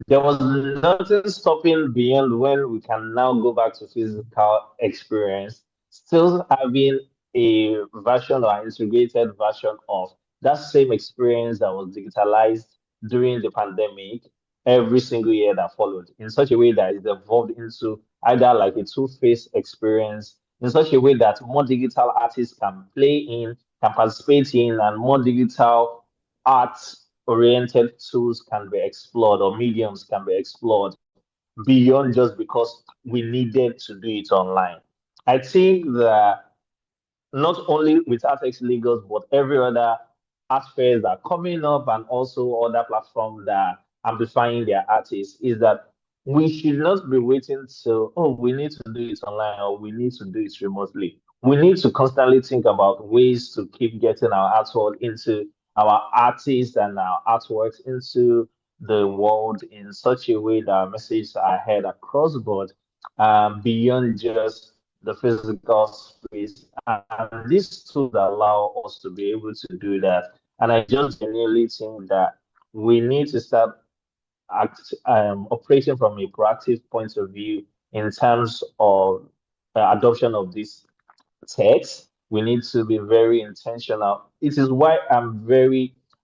[SPEAKER 5] there was nothing stopping beyond when we can now go back to physical experience, still having a version or integrated version of that same experience that was digitalized during the pandemic every single year that followed, in such a way that it evolved into either like a two-phase experience, in such a way that more digital artists can play in, can participate in, and more digital art oriented tools can be explored or mediums can be explored beyond just because we needed to do it online. I think that not only with Artex Legals, but every other art fairs that are coming up and also other platforms that are amplifying their artists is that we should not be waiting till, oh, we need to do it online or we need to do it remotely. We need to constantly think about ways to keep getting our artwork into our artists and our artworks into the world in such a way that our messages are heard across the board, beyond just the physical space. And these tools allow us to be able to do that. And I just genuinely think that we need to start operating from a proactive point of view in terms of adoption of this text. We need to be very intentional. It is why I'm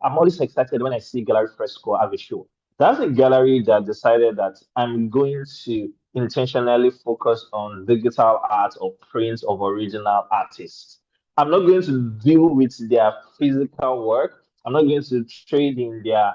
[SPEAKER 5] always excited when I see Gallery Fresco have a show. That's a gallery that decided that I'm going to intentionally focus on digital art or prints of original artists. I'm not going to deal with their physical work. I'm not going to trade in their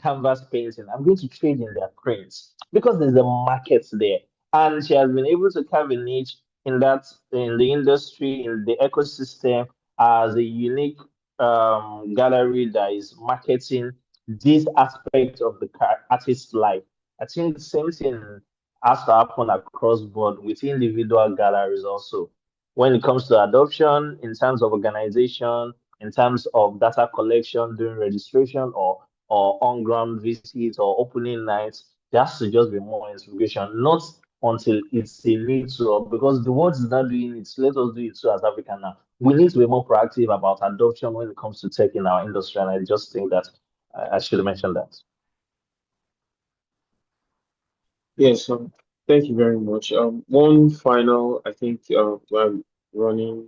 [SPEAKER 5] canvas painting. I'm going to trade in their prints because there's a market there. And she has been able to carve a niche in the industry, in the ecosystem, as a unique gallery that is marketing this aspect of the artist's life. I think the same thing has to happen across board with individual galleries also. When it comes to adoption, in terms of organization, in terms of data collection during registration or on-ground visits or opening nights, there has to just be more integration, not until it's a need to, because the world is not doing it. Let us do it too as Africa now. We need to be more proactive about adoption when it comes to tech in our industry, and I just think that I should mention that.
[SPEAKER 1] Yes, thank you very much. One final, I think we're running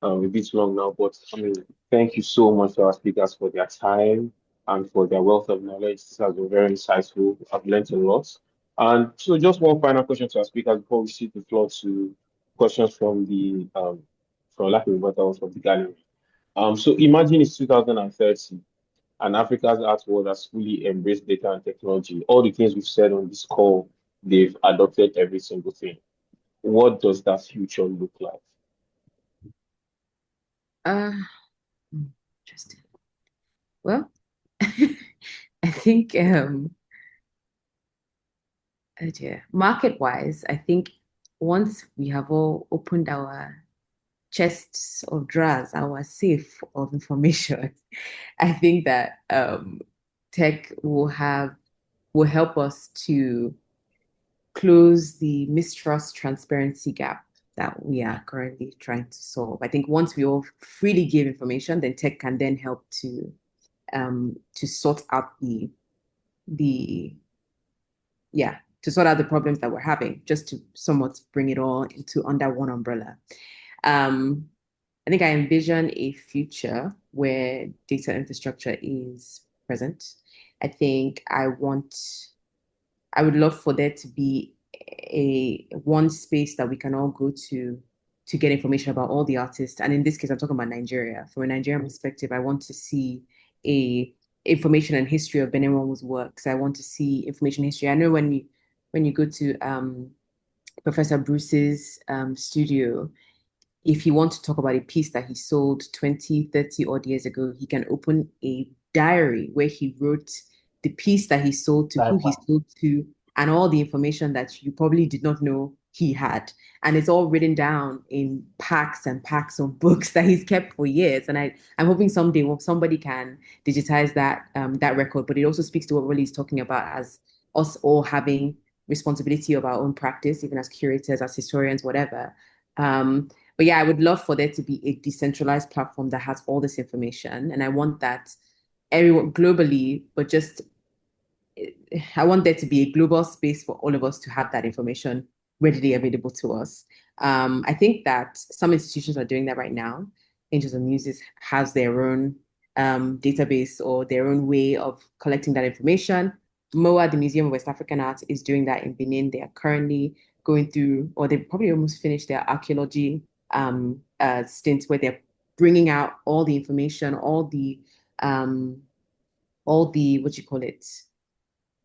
[SPEAKER 1] a bit long now, but I mean, thank you so much to our speakers for their time and for their wealth of knowledge. This has been very insightful. I've learned a lot. And so, just one final question to our speakers before we cede the floor to questions from the from lack of a better word, from the gallery. So imagine it's 2030 and Africa's art world has fully embraced data and technology. All the things we've said on this call, they've adopted every single thing. What does that future look like?
[SPEAKER 3] Uh, Interesting. Well, I think oh dear. Market-wise, I think once we have all opened our chests of drawers, our safe of information. I think that tech will help us to close the mistrust transparency gap that we are currently trying to solve. I think once we all freely give information, then tech can then help to sort out to sort out the problems that we're having, just to somewhat bring it all into under one umbrella. I think I envision a future where data infrastructure is present. I think I would love for there to be one space that we can all go to get information about all the artists. And in this case, I'm talking about Nigeria. From a Nigerian perspective, I want to see information and history of Benin Woman's works. I want to see information history. I know when you go to Professor Bruce's studio, if he wants to talk about a piece that he sold 20, 30 odd years ago, he can open a diary where he wrote the piece that he sold to, who he sold to, and all the information that you probably did not know he had. And it's all written down in packs and packs of books that he's kept for years. And I'm hoping someday somebody can digitize that record. But it also speaks to what Roli is talking about, as us all having responsibility of our own practice, even as curators, as historians, whatever. But yeah, I would love for there to be a decentralized platform that has all this information. And I want that everyone globally, but just I want there to be a global space for all of us to have that information readily available to us. I think that some institutions are doing that right now. Angels and Muses has their own database or their own way of collecting that information. MOA, the Museum of West African Art, is doing that in Benin. They are currently going through, or they probably almost finished their archaeology stints, where they're bringing out all the information, all the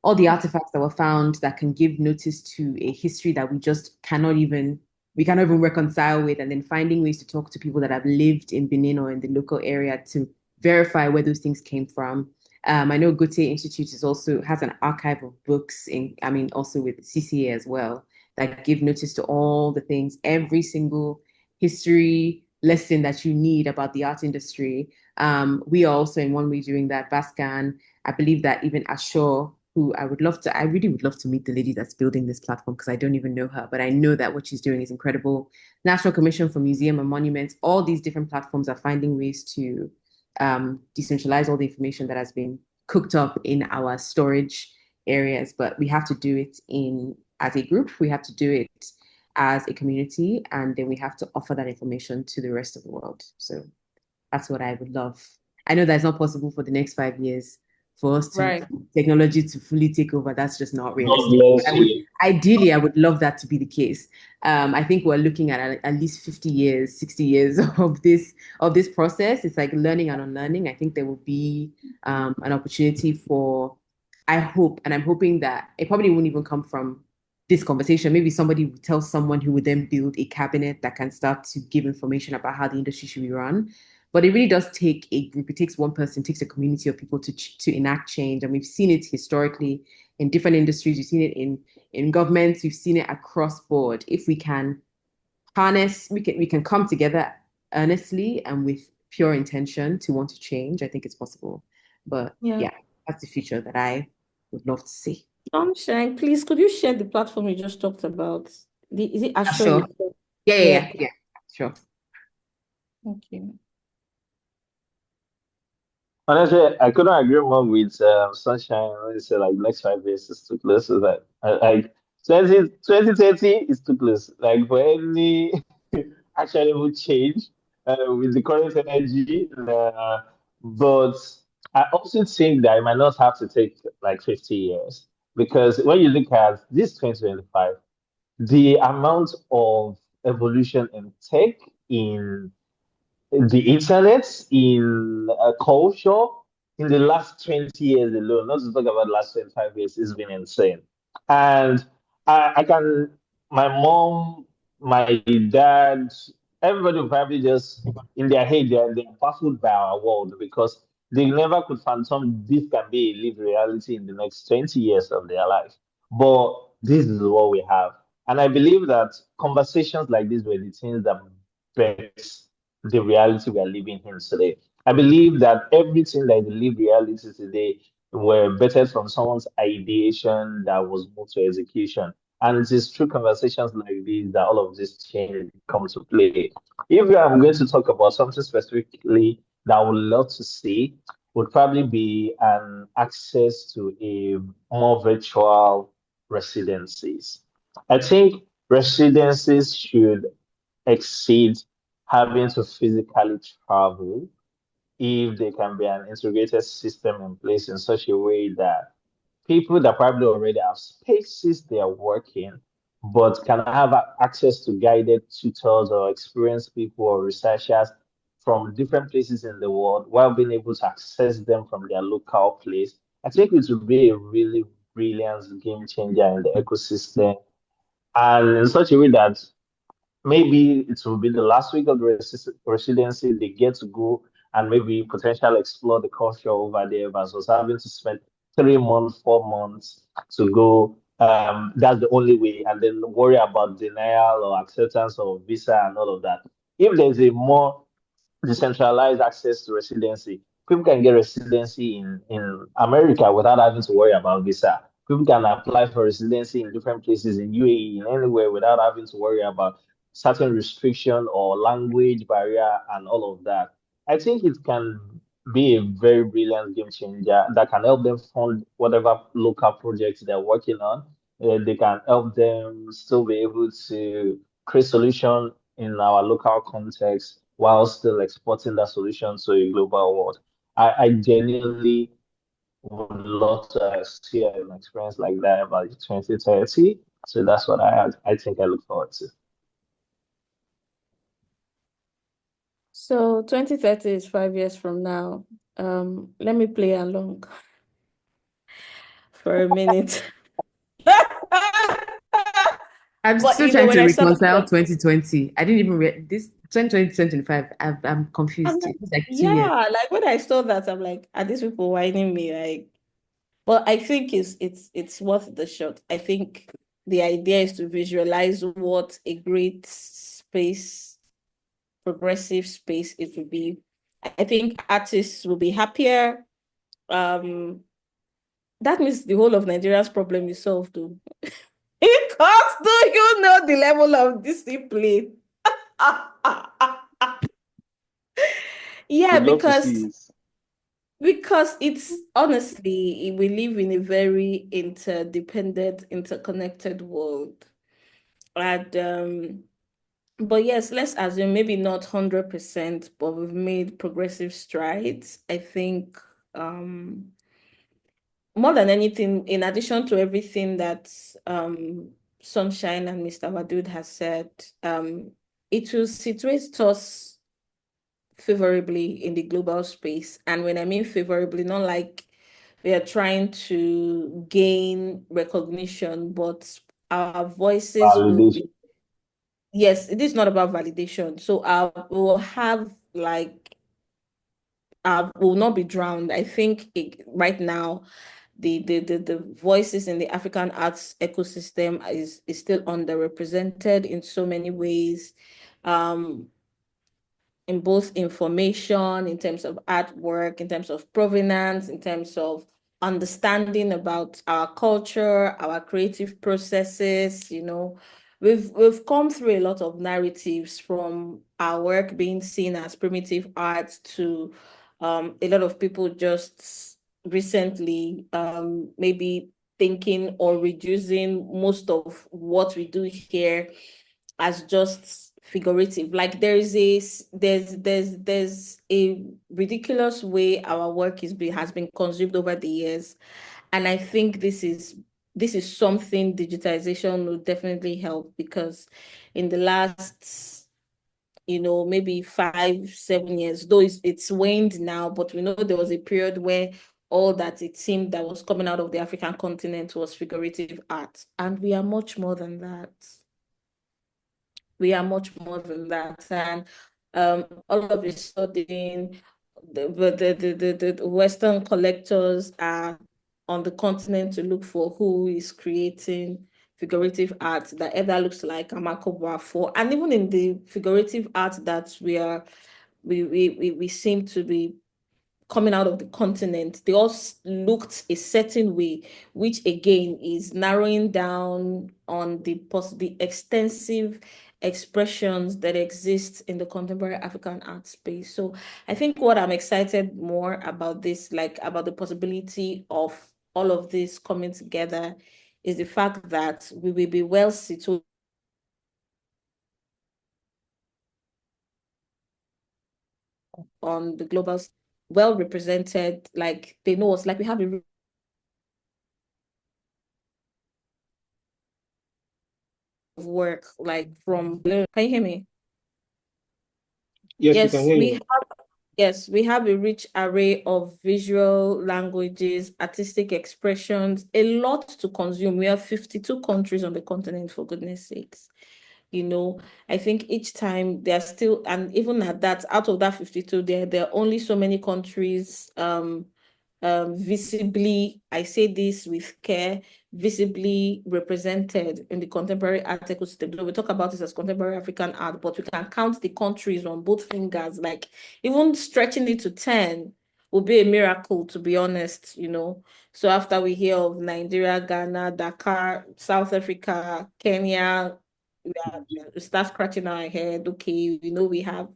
[SPEAKER 3] all the artifacts that were found that can give notice to a history that we just cannot even reconcile with, and then finding ways to talk to people that have lived in Benin or in the local area to verify where those things came from. I know Gautier Institute has an archive of books also with CCA as well, that give notice to all the things, every single history lesson that you need about the art industry. We are also in one way doing that. Vascan, I believe that even Ashore, who I really would love to meet the lady that's building this platform, because I don't even know her, but I know that what she's doing is incredible. National Commission for Museum and Monuments, all these different platforms are finding ways to decentralize all the information that has been cooked up in our storage areas, but we have to do it as a group, we have to do it as a community, and then we have to offer that information to the rest of the world. So that's what I would love. I know that's not possible for the next 5 years for us to technology to fully take over. That's just not realistic. Ideally, I would love that to be the case. I think we're looking at least 50 years, 60 years of this process. It's like learning and unlearning. I think there will be an opportunity for, I hope, and I'm hoping that it probably won't even come from this conversation. Maybe somebody will tell someone who would then build a cabinet that can start to give information about how the industry should be run. But it really does take a group. It takes one person, it takes a community of people to enact change. And we've seen it historically in different industries. We've seen it in governments. We've seen it across board. If we can harness, we can come together earnestly and with pure intention to want to change. I think it's possible. But yeah that's the future that I would love to see.
[SPEAKER 2] Shine, please, could you share the platform you just talked about? Is it Ashore?
[SPEAKER 3] Sure. Yeah. Sure.
[SPEAKER 2] Thank you.
[SPEAKER 5] Honestly, I couldn't agree more with Sunshine. When you say like next 5 years is too close. So that like 2030 is too close. Like for any actionable change with the current energy. But I also think that it might not have to take like 50 years, because when you look at this 2025, the amount of evolution in tech, in the internet, in culture, in the last 20 years alone, not to talk about the last 25 years, it's been insane. And I can, my mom, my dad, everybody will probably just, in their head, they're baffled by our world, because they never could fathom this can be a lived reality in the next 20 years of their life. But this is what we have. And I believe that conversations like this were the things that reflects the reality we are living in today. I believe that everything that is the lived reality today were better from someone's ideation that was moved to execution. And it is through conversations like these that all of this change comes to play. If I'm going to talk about something specifically that I would love to see, would probably be an access to a more virtual residencies. I think residencies should exceed having to physically travel if there can be an integrated system in place in such a way that people that probably already have spaces they are working, but can have access to guided tutors or experienced people or researchers from different places in the world while being able to access them from their local place. I think it would be a really brilliant game changer in the ecosystem and in such a way that maybe it will be the last week of the residency. They get to go and maybe potentially explore the culture over there versus having to spend 3 months, 4 months to go. That's the only way, and then worry about denial or acceptance of visa and all of that. If there's a more decentralized access to residency. People can get residency in America without having to worry about visa. People can apply for residency in different places in UAE, in anywhere without having to worry about certain restriction or language barrier and all of that. I think it can be a very brilliant game changer that can help them fund whatever local projects they're working on. They can help them still be able to create solution in our local context while still exporting that solution to a global world. I genuinely would love to see an experience like that by 2030. So that's what I think I look forward to.
[SPEAKER 2] So 2030 is 5 years from now. Let me play along for a minute.
[SPEAKER 3] I'm
[SPEAKER 2] But
[SPEAKER 3] still
[SPEAKER 2] you know,
[SPEAKER 3] trying
[SPEAKER 2] when
[SPEAKER 3] to
[SPEAKER 2] I saw
[SPEAKER 3] reconcile
[SPEAKER 2] the
[SPEAKER 3] 2020. I didn't even read this 2020, 2025. I'm
[SPEAKER 2] I'm
[SPEAKER 3] confused.
[SPEAKER 2] like,
[SPEAKER 3] It's like 2 years.
[SPEAKER 2] yeah, like when I saw that, I'm like, are these people whining me? Like, but I think it's worth the shot. I think the idea is to visualize what a great space, progressive space it will be. I think artists will be happier. Um, that means the whole of Nigeria's problem is solved, though. Because do you know the level of discipline? Yeah,
[SPEAKER 1] We'd love to see it.
[SPEAKER 2] because it's honestly, we live in a very interdependent, interconnected world. And but yes, let's assume maybe not 100%, but we've made progressive strides. I think more than anything, in addition to everything that Sunshine and Mr. Waduud has said, it will situate us favorably in the global space. And when I mean favorably, not like we are trying to gain recognition, but our voices will
[SPEAKER 5] Validation.
[SPEAKER 2] be, yes, it is not about validation. So we'll have like, will not be drowned. I think right now, the voices in the African arts ecosystem is still underrepresented in so many ways. Um, in both information, in terms of artwork, in terms of provenance, in terms of understanding about our culture, our creative processes, you know. We've come through a lot of narratives from our work being seen as primitive art to a lot of people just recently maybe thinking or reducing most of what we do here as just figurative. Like there's a ridiculous way our work has been consumed over the years, and I think this is something digitization will definitely help, because in the last maybe 5 7 years, though it's waned now, but we know there was a period where all that it seemed that was coming out of the African continent was figurative art, and we are much more than that. We are much more than that. And all of a sudden, the Western collectors are on the continent to look for who is creating figurative art that either looks like Amakobo for, and even in the figurative art that we seem to be coming out of the continent, they all looked a certain way, which again is narrowing down on the extensive expressions that exist in the contemporary African art space. So I think what I'm excited more about this, like about the possibility of all of this coming together, is the fact that we will be well situated on the global, well represented, like they know us, like we have a work like from, can you hear me?
[SPEAKER 1] Yes, we can hear you.
[SPEAKER 2] We have a rich array of visual languages, artistic expressions, a lot to consume. We have 52 countries on the continent, for goodness sakes. I think each time there are still, and even at that, out of that 52, there are only so many countries visibly, I say this with care, visibly represented in the contemporary art ecosystem. So we talk about this as contemporary African art, but we can count the countries on both fingers. Like even stretching it to 10 will be a miracle, to be honest. So after we hear of Nigeria, Ghana, Dakar, South Africa, Kenya, we start scratching our head. Okay, we have,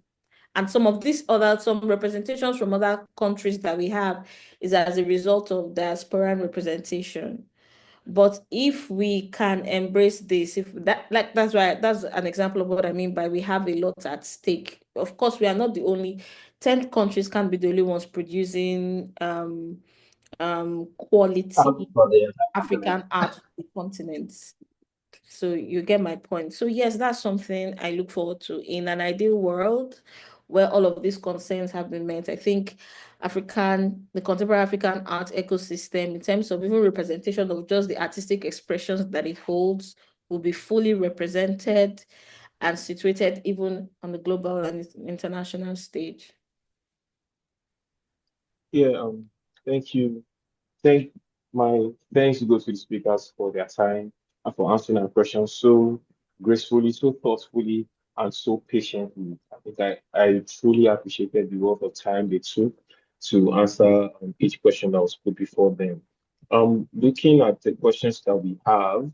[SPEAKER 2] and some representations from other countries that we have is as a result of diaspora representation. But if we can embrace this, if that, like, that's an example of what I mean by we have a lot at stake. Of course, we are not the only 10 countries can't be the only ones producing quality
[SPEAKER 5] For the
[SPEAKER 2] African art on the continent. So you get my point. So yes, that's something I look forward to. In an ideal world where all of these concerns have been met, I think the contemporary African art ecosystem, in terms of even representation of just the artistic expressions that it holds, will be fully represented and situated even on the global and international stage.
[SPEAKER 1] Yeah, thank you. My thanks go to the speakers for their time and for answering our questions so gracefully, so thoughtfully, and so patiently. I think I truly appreciated the worth of time they took to answer each question that was put before them. Looking at the questions that we have,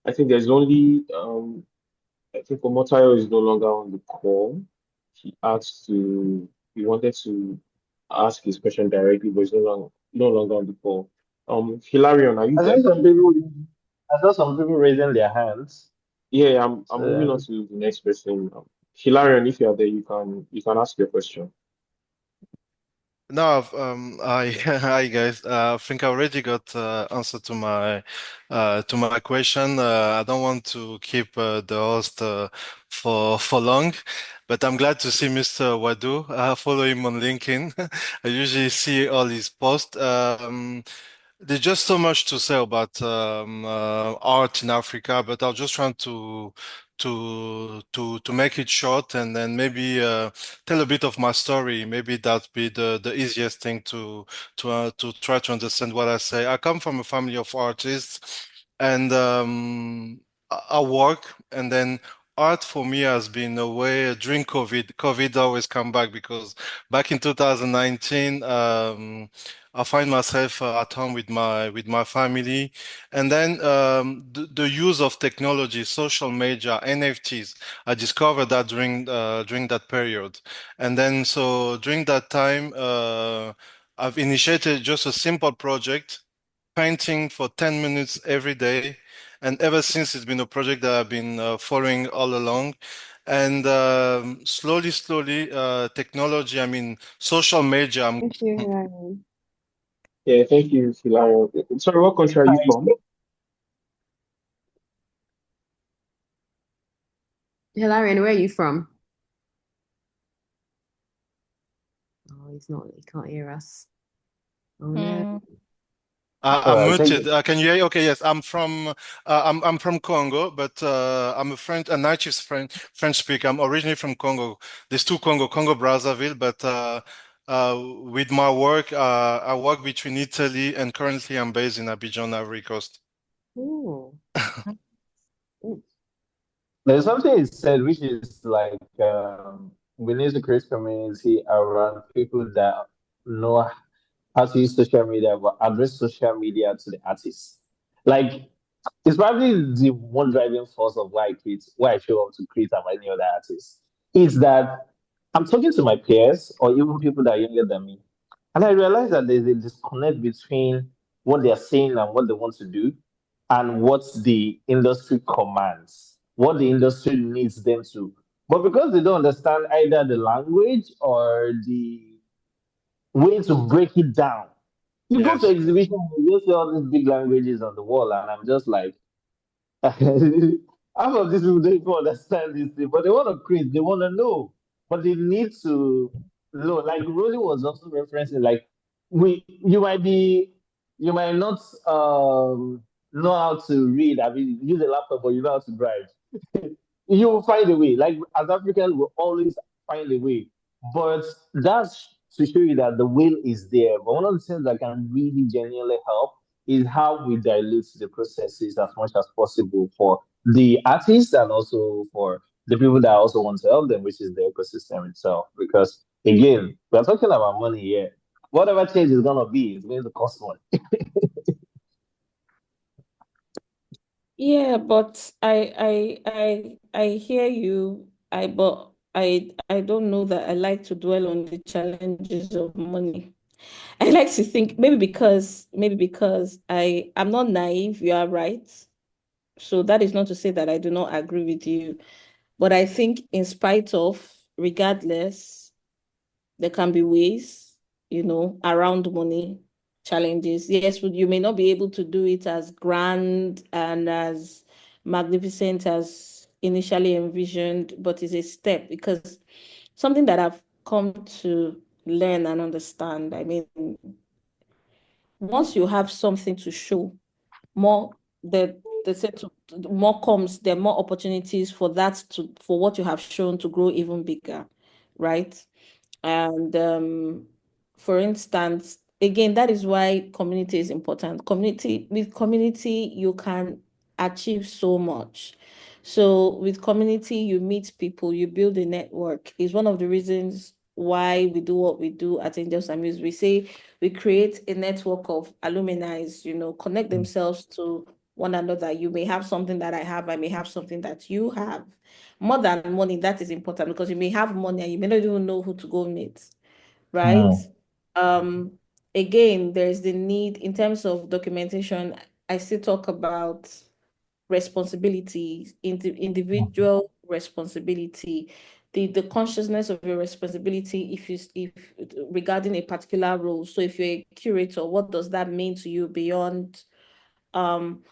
[SPEAKER 1] I think there's only I think Omotayo is no longer on the call. He wanted to ask his question directly, but he's no longer on the call. Hilarion, are you
[SPEAKER 5] I
[SPEAKER 1] there?
[SPEAKER 5] saw some people. I saw some people raising their hands.
[SPEAKER 1] Yeah, I'm moving on
[SPEAKER 5] So,
[SPEAKER 1] to the next person. Hilarion, if you are there, you can ask your question.
[SPEAKER 6] No, hi, hi guys. I think I already got answer to my question. I don't want to keep the host for long, but I'm glad to see Mr. Waduud. I follow him on LinkedIn. I usually see all his posts. There's just so much to say about art in Africa, but I'll just try to make it short and then maybe tell a bit of my story. Maybe that'd be the easiest thing to try to understand what I say. I come from a family of artists, and I work, and then art for me has been a way during COVID. COVID always come back because back in 2019. I find myself at home with my family, and then the use of technology, social media, NFTs. I discovered that during that period, and then so during that time, I've initiated just a simple project, painting for 10 minutes every day, and ever since it's been a project that I've been following all along. And slowly, technology, I mean, social media.
[SPEAKER 3] Thank you, Hilary.
[SPEAKER 1] Yeah, thank you, Hilarion. Sorry, what country are you from?
[SPEAKER 3] Hilarion, where are you from? Oh, he can't hear us. Oh no.
[SPEAKER 5] all
[SPEAKER 6] I'm
[SPEAKER 5] right, thank
[SPEAKER 6] muted.
[SPEAKER 5] you.
[SPEAKER 6] Can you hear? Okay, yes, I'm from Congo, but I'm a native French speaker. I'm originally from Congo. There's two Congo Brazzaville, but with my work, I work between Italy and currently I'm based in Abidjan, Ivory Coast.
[SPEAKER 3] Oh.
[SPEAKER 5] There's something he said which is like we need to create community around people that know how to use social media, but address social media to the artists. Like it's probably the one driving force of why I show up to create and any other artist. Is that I'm talking to my peers or even people that are younger than me, and I realize that there's a disconnect between what they're saying and what they want to do, and what the industry commands, what the industry needs them to. But because they don't understand either the language or the way to break it down, you go to
[SPEAKER 6] Yes.
[SPEAKER 5] exhibition, you see all these big languages on the wall, and I'm just like, half of these people don't even understand this thing, but they want to create, they want to know, but they need to know. Like Roli was also referencing, like you might be, you might not know how to read. I mean, use a laptop, but you know how to drive. You will find a way. Like as Africans, we'll always find a way. But that's to show you that the will is there. But one of the things that can really genuinely help is how we dilute the processes as much as possible for the artists and also for the people that also want to help them, which is the ecosystem itself. Because again, we're talking about money here. Whatever change is gonna be, it's going to cost money.
[SPEAKER 2] Yeah, but I hear you. I don't know that I like to dwell on the challenges of money. I like to think maybe because I'm not naive, you are right. So that is not to say that I do not agree with you. But I think in spite of, regardless, there can be ways, around money challenges. Yes, you may not be able to do it as grand and as magnificent as initially envisioned, but it's a step because something that I've come to learn and understand. I mean, once you have something to show, more the set of more comes, there are more opportunities for for what you have shown to grow even bigger, right? And for instance, again, that is why community is important. With community, you can achieve so much. So with community, you meet people, you build a network. Is one of the reasons why we do what we do at Angels and Muse. We say we create a network of alumni, connect themselves to one another. You may have something that I have, I may have something that you have. More than money, that is important because you may have money and you may not even know who to go meet, right?
[SPEAKER 5] Hmm.
[SPEAKER 2] Um, Again, there's the need in terms of documentation. I still talk about responsibility, individual responsibility, the consciousness of your responsibility if regarding a particular role. So if you're a curator, what does that mean to you beyond um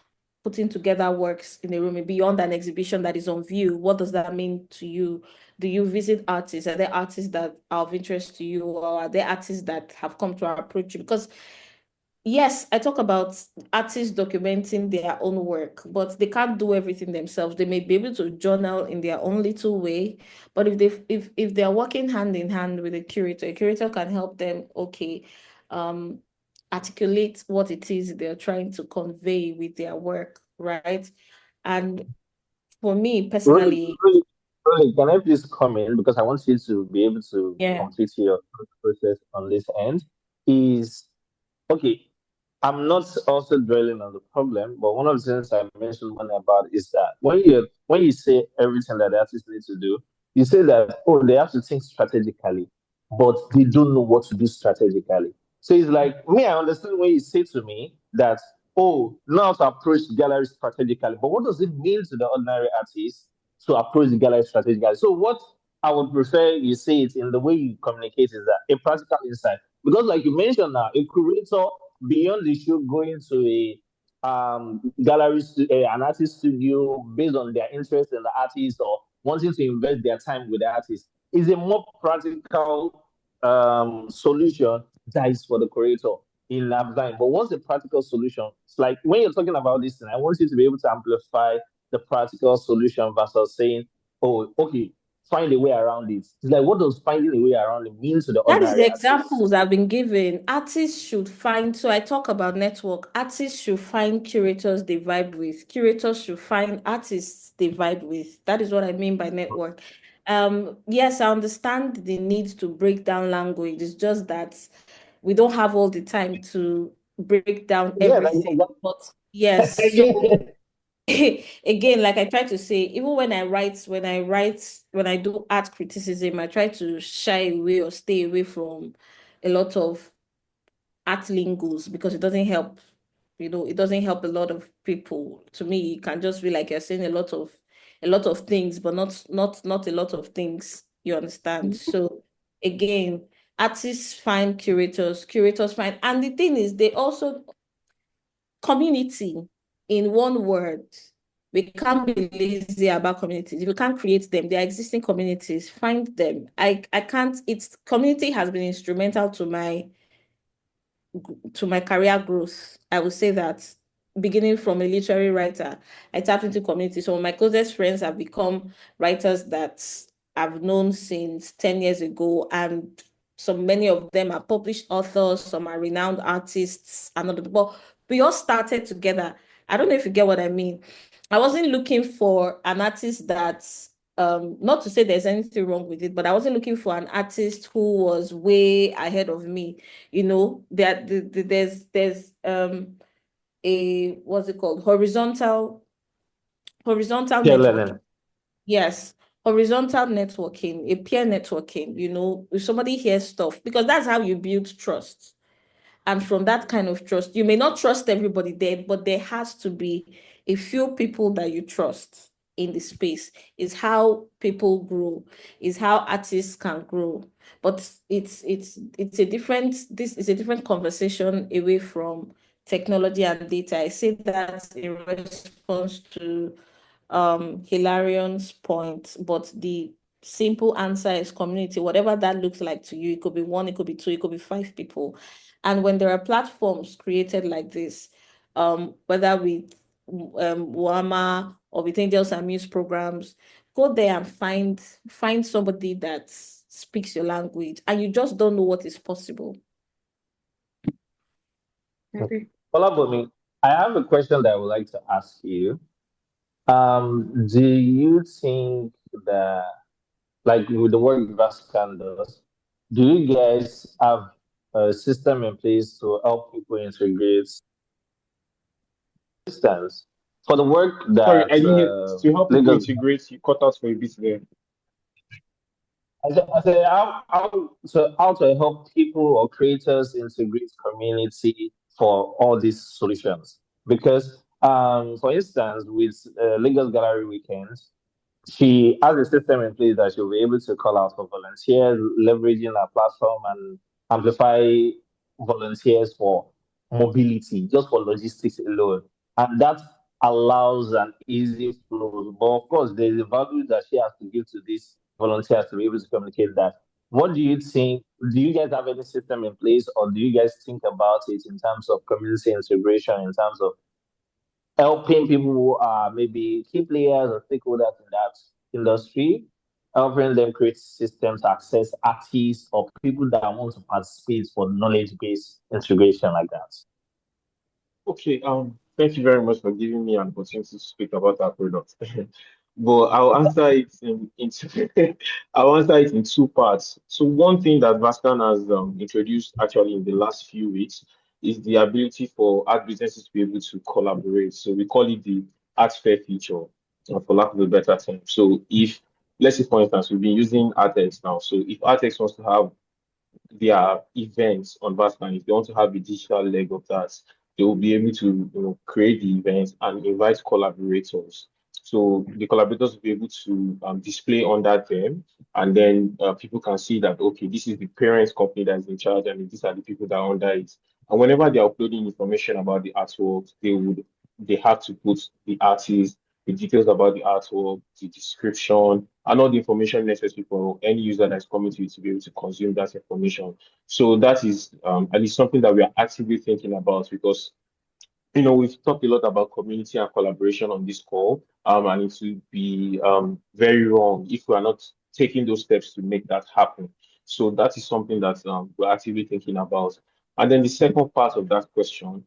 [SPEAKER 2] putting together works in a room, beyond an exhibition that is on view? What does that mean to you? Do you visit artists? Are there artists that are of interest to you, or are there artists that have come to approach you? Because yes, I talk about artists documenting their own work, but they can't do everything themselves. They may be able to journal in their own little way, but if they're working hand in hand with a curator can help them, okay, um, articulate what it is they're trying to convey with their work, right? And for me
[SPEAKER 5] Really,
[SPEAKER 2] personally,
[SPEAKER 5] really, really, can I please come in because I want you to be able to
[SPEAKER 2] yeah,
[SPEAKER 5] complete your process on this end? Is okay. I'm not also dwelling on the problem, but one of the things I mentioned one about is that when you say everything that the artists need to do, you say that oh they have to think strategically, but they don't know what to do strategically. So it's like me, I understand when you say to me that oh know how to approach the gallery strategically, but what does it mean to the ordinary artist to approach the gallery strategically? So what I would prefer you say it in the way you communicate is that a practical insight. Because like you mentioned now, a curator beyond the show going to a an artist studio based on their interest in the artist or wanting to invest their time with the artist is a more practical solution that is for the creator in lab time. But what's the practical solution? It's like when you're talking about this thing, I want you to be able to amplify the practical solution versus saying, oh, okay, find a way around it. It's like, what does finding a way around it mean to the
[SPEAKER 2] That is
[SPEAKER 5] ordinary
[SPEAKER 2] the
[SPEAKER 5] artist?
[SPEAKER 2] examples I've been given. Artists should find, so I talk about network. Artists should find curators they vibe with. Curators should find artists they vibe with. That is what I mean by network. Yes, I understand the need to break down language. It's just that we don't have all the time to break down
[SPEAKER 5] Yeah,
[SPEAKER 2] everything. But yes, so again, like I try to say, even when I do art criticism, I try to shy away or stay away from a lot of art lingos because it doesn't help. It doesn't help a lot of people. To me, it can just be like you're saying a lot of things, but not a lot of things. You understand? So again, artists find curators find, and the thing is, they also community in one word. We can't be lazy about communities. If we can't create them, there are existing communities, find them. I can't, it's community has been instrumental to my career growth. I would say that beginning from a literary writer, I tapped into community. Some of my closest friends have become writers that I've known since 10 years ago. And so many of them are published authors, some are renowned artists, and other people. We all started together. I don't know if you get what I mean. I wasn't looking for an artist that's not to say there's anything wrong with it, but I wasn't looking for an artist who was way ahead of me. There's a what's it called, horizontal
[SPEAKER 5] peer
[SPEAKER 2] networking.
[SPEAKER 5] learning.
[SPEAKER 2] Yes, horizontal networking, a peer networking. If somebody hears stuff, because that's how you build trust. And from that kind of trust, you may not trust everybody there, but there has to be a few people that you trust in the space. Is how people grow, is how artists can grow. But it's a different this is a different conversation away from technology and data. I say that in response to Hilarion's point, but the simple answer is community, whatever that looks like to you. It could be one, it could be two, it could be five people. And when there are platforms created like this, whether with WAMA or with Angels and Muse programs, go there and find somebody that speaks your language, and you just don't know what is possible.
[SPEAKER 3] Okay.
[SPEAKER 5] Olabumi, I have a question that I would like to ask you. Do you think that, like with the work Vascan does, do you guys have a system in place to help people integrate? For instance, for the work
[SPEAKER 1] Sorry,
[SPEAKER 5] that
[SPEAKER 1] I didn't hear. To help people
[SPEAKER 5] Lagos,
[SPEAKER 1] integrate, you cut out for a bit there.
[SPEAKER 5] I said how to help people or creators integrate community for all these solutions? Because, for instance, with Lagos Gallery Weekends, she has a system in place that she'll be able to call out for volunteers, leveraging our platform and amplify volunteers for mobility, just for logistics alone. And that allows an easy flow. But of course, there's a value that she has to give to these volunteers to be able to communicate that. What do you think? Do you guys have any system in place, or do you guys think about it in terms of community integration, in terms of helping people who are maybe key players or stakeholders in that industry, helping them create systems to access artists or people that want to participate for knowledge-based integration like that?
[SPEAKER 1] Okay, thank you very much for giving me an opportunity to speak about our product. But I'll answer it in two, I'll answer it in two parts. So one thing that Vascan has introduced actually in the last few weeks is the ability for art businesses to be able to collaborate. So we call it the art fair feature, for lack of a better term. So if, let's say for instance, we've been using ArtX now. So if ArtX wants to have their events on Vascan, if they want to have a digital leg of that, they will be able to create the events and invite collaborators. So the collaborators will be able to display under them, and then people can see that okay, this is the parent company that is in charge, and these are the people that are under it. And whenever they are uploading information about the artwork, they have to put the artist, the details about the artwork, the description, and all the information necessary for any user that's coming to you to be able to consume that information. So that is at least something that we are actively thinking about, because we've talked a lot about community and collaboration on this call, and it would be very wrong if we are not taking those steps to make that happen. So that is something that we're actively thinking about. And then the second part of that question,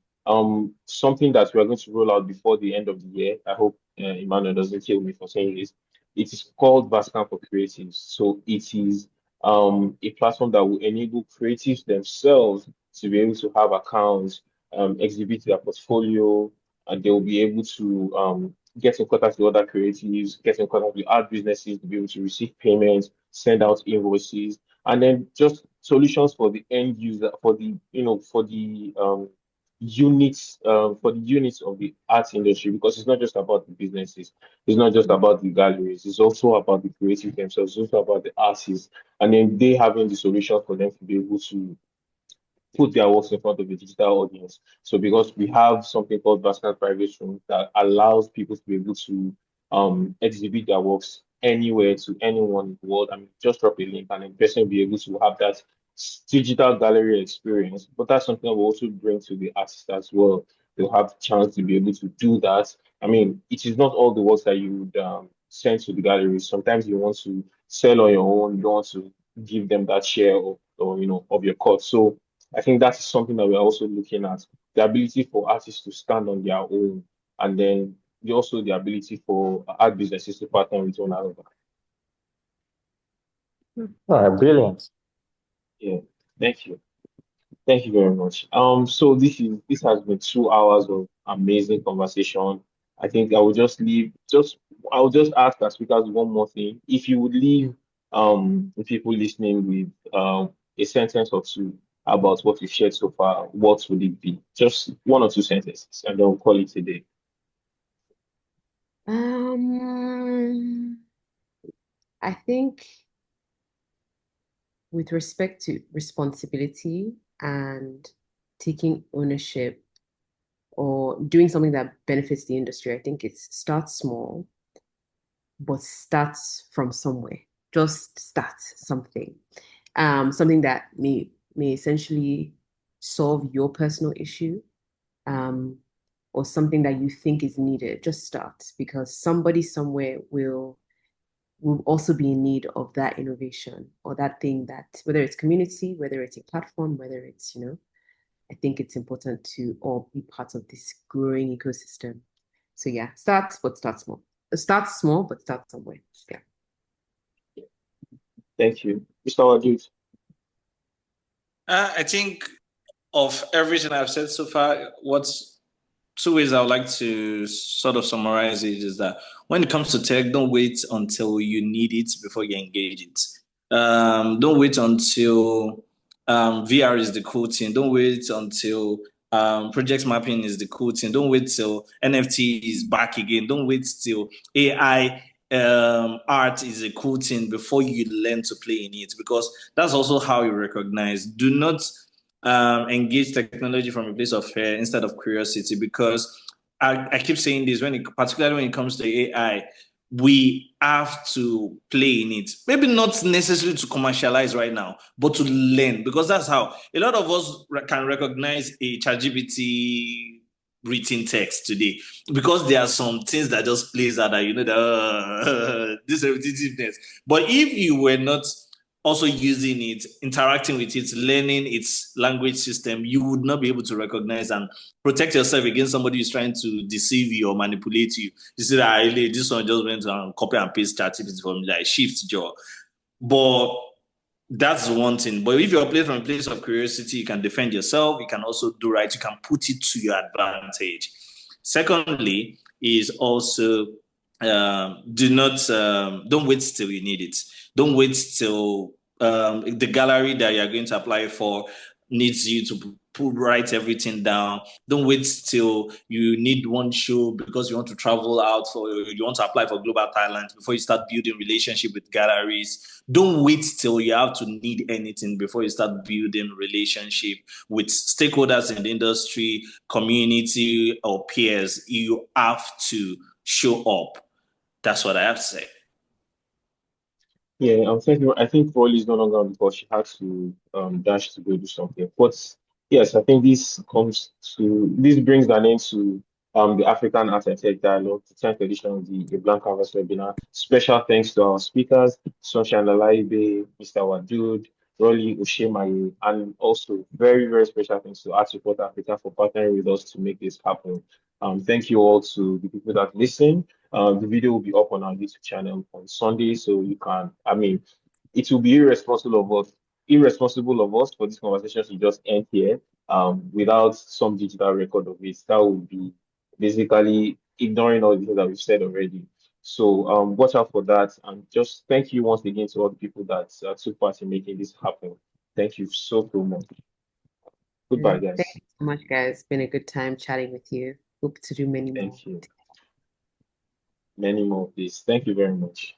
[SPEAKER 1] something that we are going to roll out before the end of the year. I hope Emmanuel doesn't kill me for saying this. It is called Vascan for Creatives. So it is a platform that will enable creatives themselves to be able to have accounts, exhibit their portfolio, and they will be able to get in contact with other creatives, get in contact with art businesses to be able to receive payments, send out invoices, and then just solutions for the end user, for the units of the arts industry, because it's not just about the businesses, it's not just about the galleries, it's also about the creative themselves, it's also about the artists, and then they having the solution for them to be able to put their works in front of a digital audience. So because we have something called Vascan Private Room that allows people to be able to exhibit their works anywhere to anyone in the world. I mean, just drop a link and a person will be able to have that digital gallery experience. But that's something that we also bring to the artists as well. They'll have the chance to be able to do that. I mean, it is not all the works that you would send to the galleries. Sometimes you want to sell on your own, you don't want to give them that share of your cut. So I think that is something that we're also looking at, the ability for artists to stand on their own, and then also the ability for art businesses to partner with one another.
[SPEAKER 5] All right, brilliant.
[SPEAKER 1] Yeah, thank you. Thank you very much. So this has been 2 hours of amazing conversation. I think I will just ask our speakers one more thing. If you would leave the people listening with a sentence or two about what we've shared so far, what would it be? Just one or two sentences, and then we'll call it a day.
[SPEAKER 3] I think with respect to responsibility and taking ownership or doing something that benefits the industry, I think it starts small, but starts from somewhere. Just start something. Something that may essentially solve your personal issue, or something that you think is needed. Just start, because somebody somewhere will also be in need of that innovation or that thing, that whether it's community, whether it's a platform, whether it's, I think it's important to all be part of this growing ecosystem. So yeah, start small. Start small, but start somewhere. Yeah.
[SPEAKER 1] Thank you. Mr. Waduud.
[SPEAKER 4] I think of everything I've said so far, what's two ways I would like to sort of summarize it is that when it comes to tech, don't wait until you need it before you engage it. Don't wait until VR is the cool thing. Don't wait until project mapping is the cool thing. Don't wait till NFT is back again. Don't wait till AI art is a cool thing before you learn to play in it, because that's also how you recognize. Do not engage technology from a place of fear instead of curiosity, because I keep saying this, particularly when it comes to AI, we have to play in it. Maybe not necessarily to commercialize right now, but to learn, because that's how a lot of us can recognize a ChatGPT written text today, because there are some things that just plays out that this repetitiveness. But if you were not also using it, interacting with it, learning its language system, you would not be able to recognize and protect yourself against somebody who's trying to deceive you or manipulate you. You see that this one just went and copy and paste ChatGPT from like shift jaw. But that's one thing. But if you're playing from a place of curiosity, you can defend yourself, you can also do right, you can put it to your advantage. Secondly, is also don't wait till you need it. Don't wait till the gallery that you're going to apply for needs you to write everything down. Don't wait till you need one show because you want to travel out, you want to apply for global talent before you start building relationship with galleries. Don't wait till you have to need anything before you start building relationship with stakeholders in the industry, community, or peers. You have to show up. That's what I have to say.
[SPEAKER 1] Yeah, I'm thinking. I think Roli is no longer on the call. She had to dash to go do something. But Yes, I think this brings an end to the African Art and Tech Dialogue, the 10th edition of the A Blank Canvas webinar. Special thanks to our speakers, Sunshine Alaibe, Mr. Waduud, Roli Ushemaye, and also very, very special thanks to ArtReport Africa for partnering with us to make this happen. Thank you all to the people that listen. The video will be up on our YouTube channel on Sunday, so you can, it will be irresponsible of us for this conversation to just end here without some digital record of it. That would be basically ignoring all the things that we've said already. So watch out for that, and just thank you once again to all the people that took part in making this happen. Thank you so much. Goodbye,
[SPEAKER 3] Thank
[SPEAKER 1] guys.
[SPEAKER 3] you so much, guys. It's been a good time chatting with you. Hope to do many more.
[SPEAKER 1] Thank you. Many more, please. Thank you very much.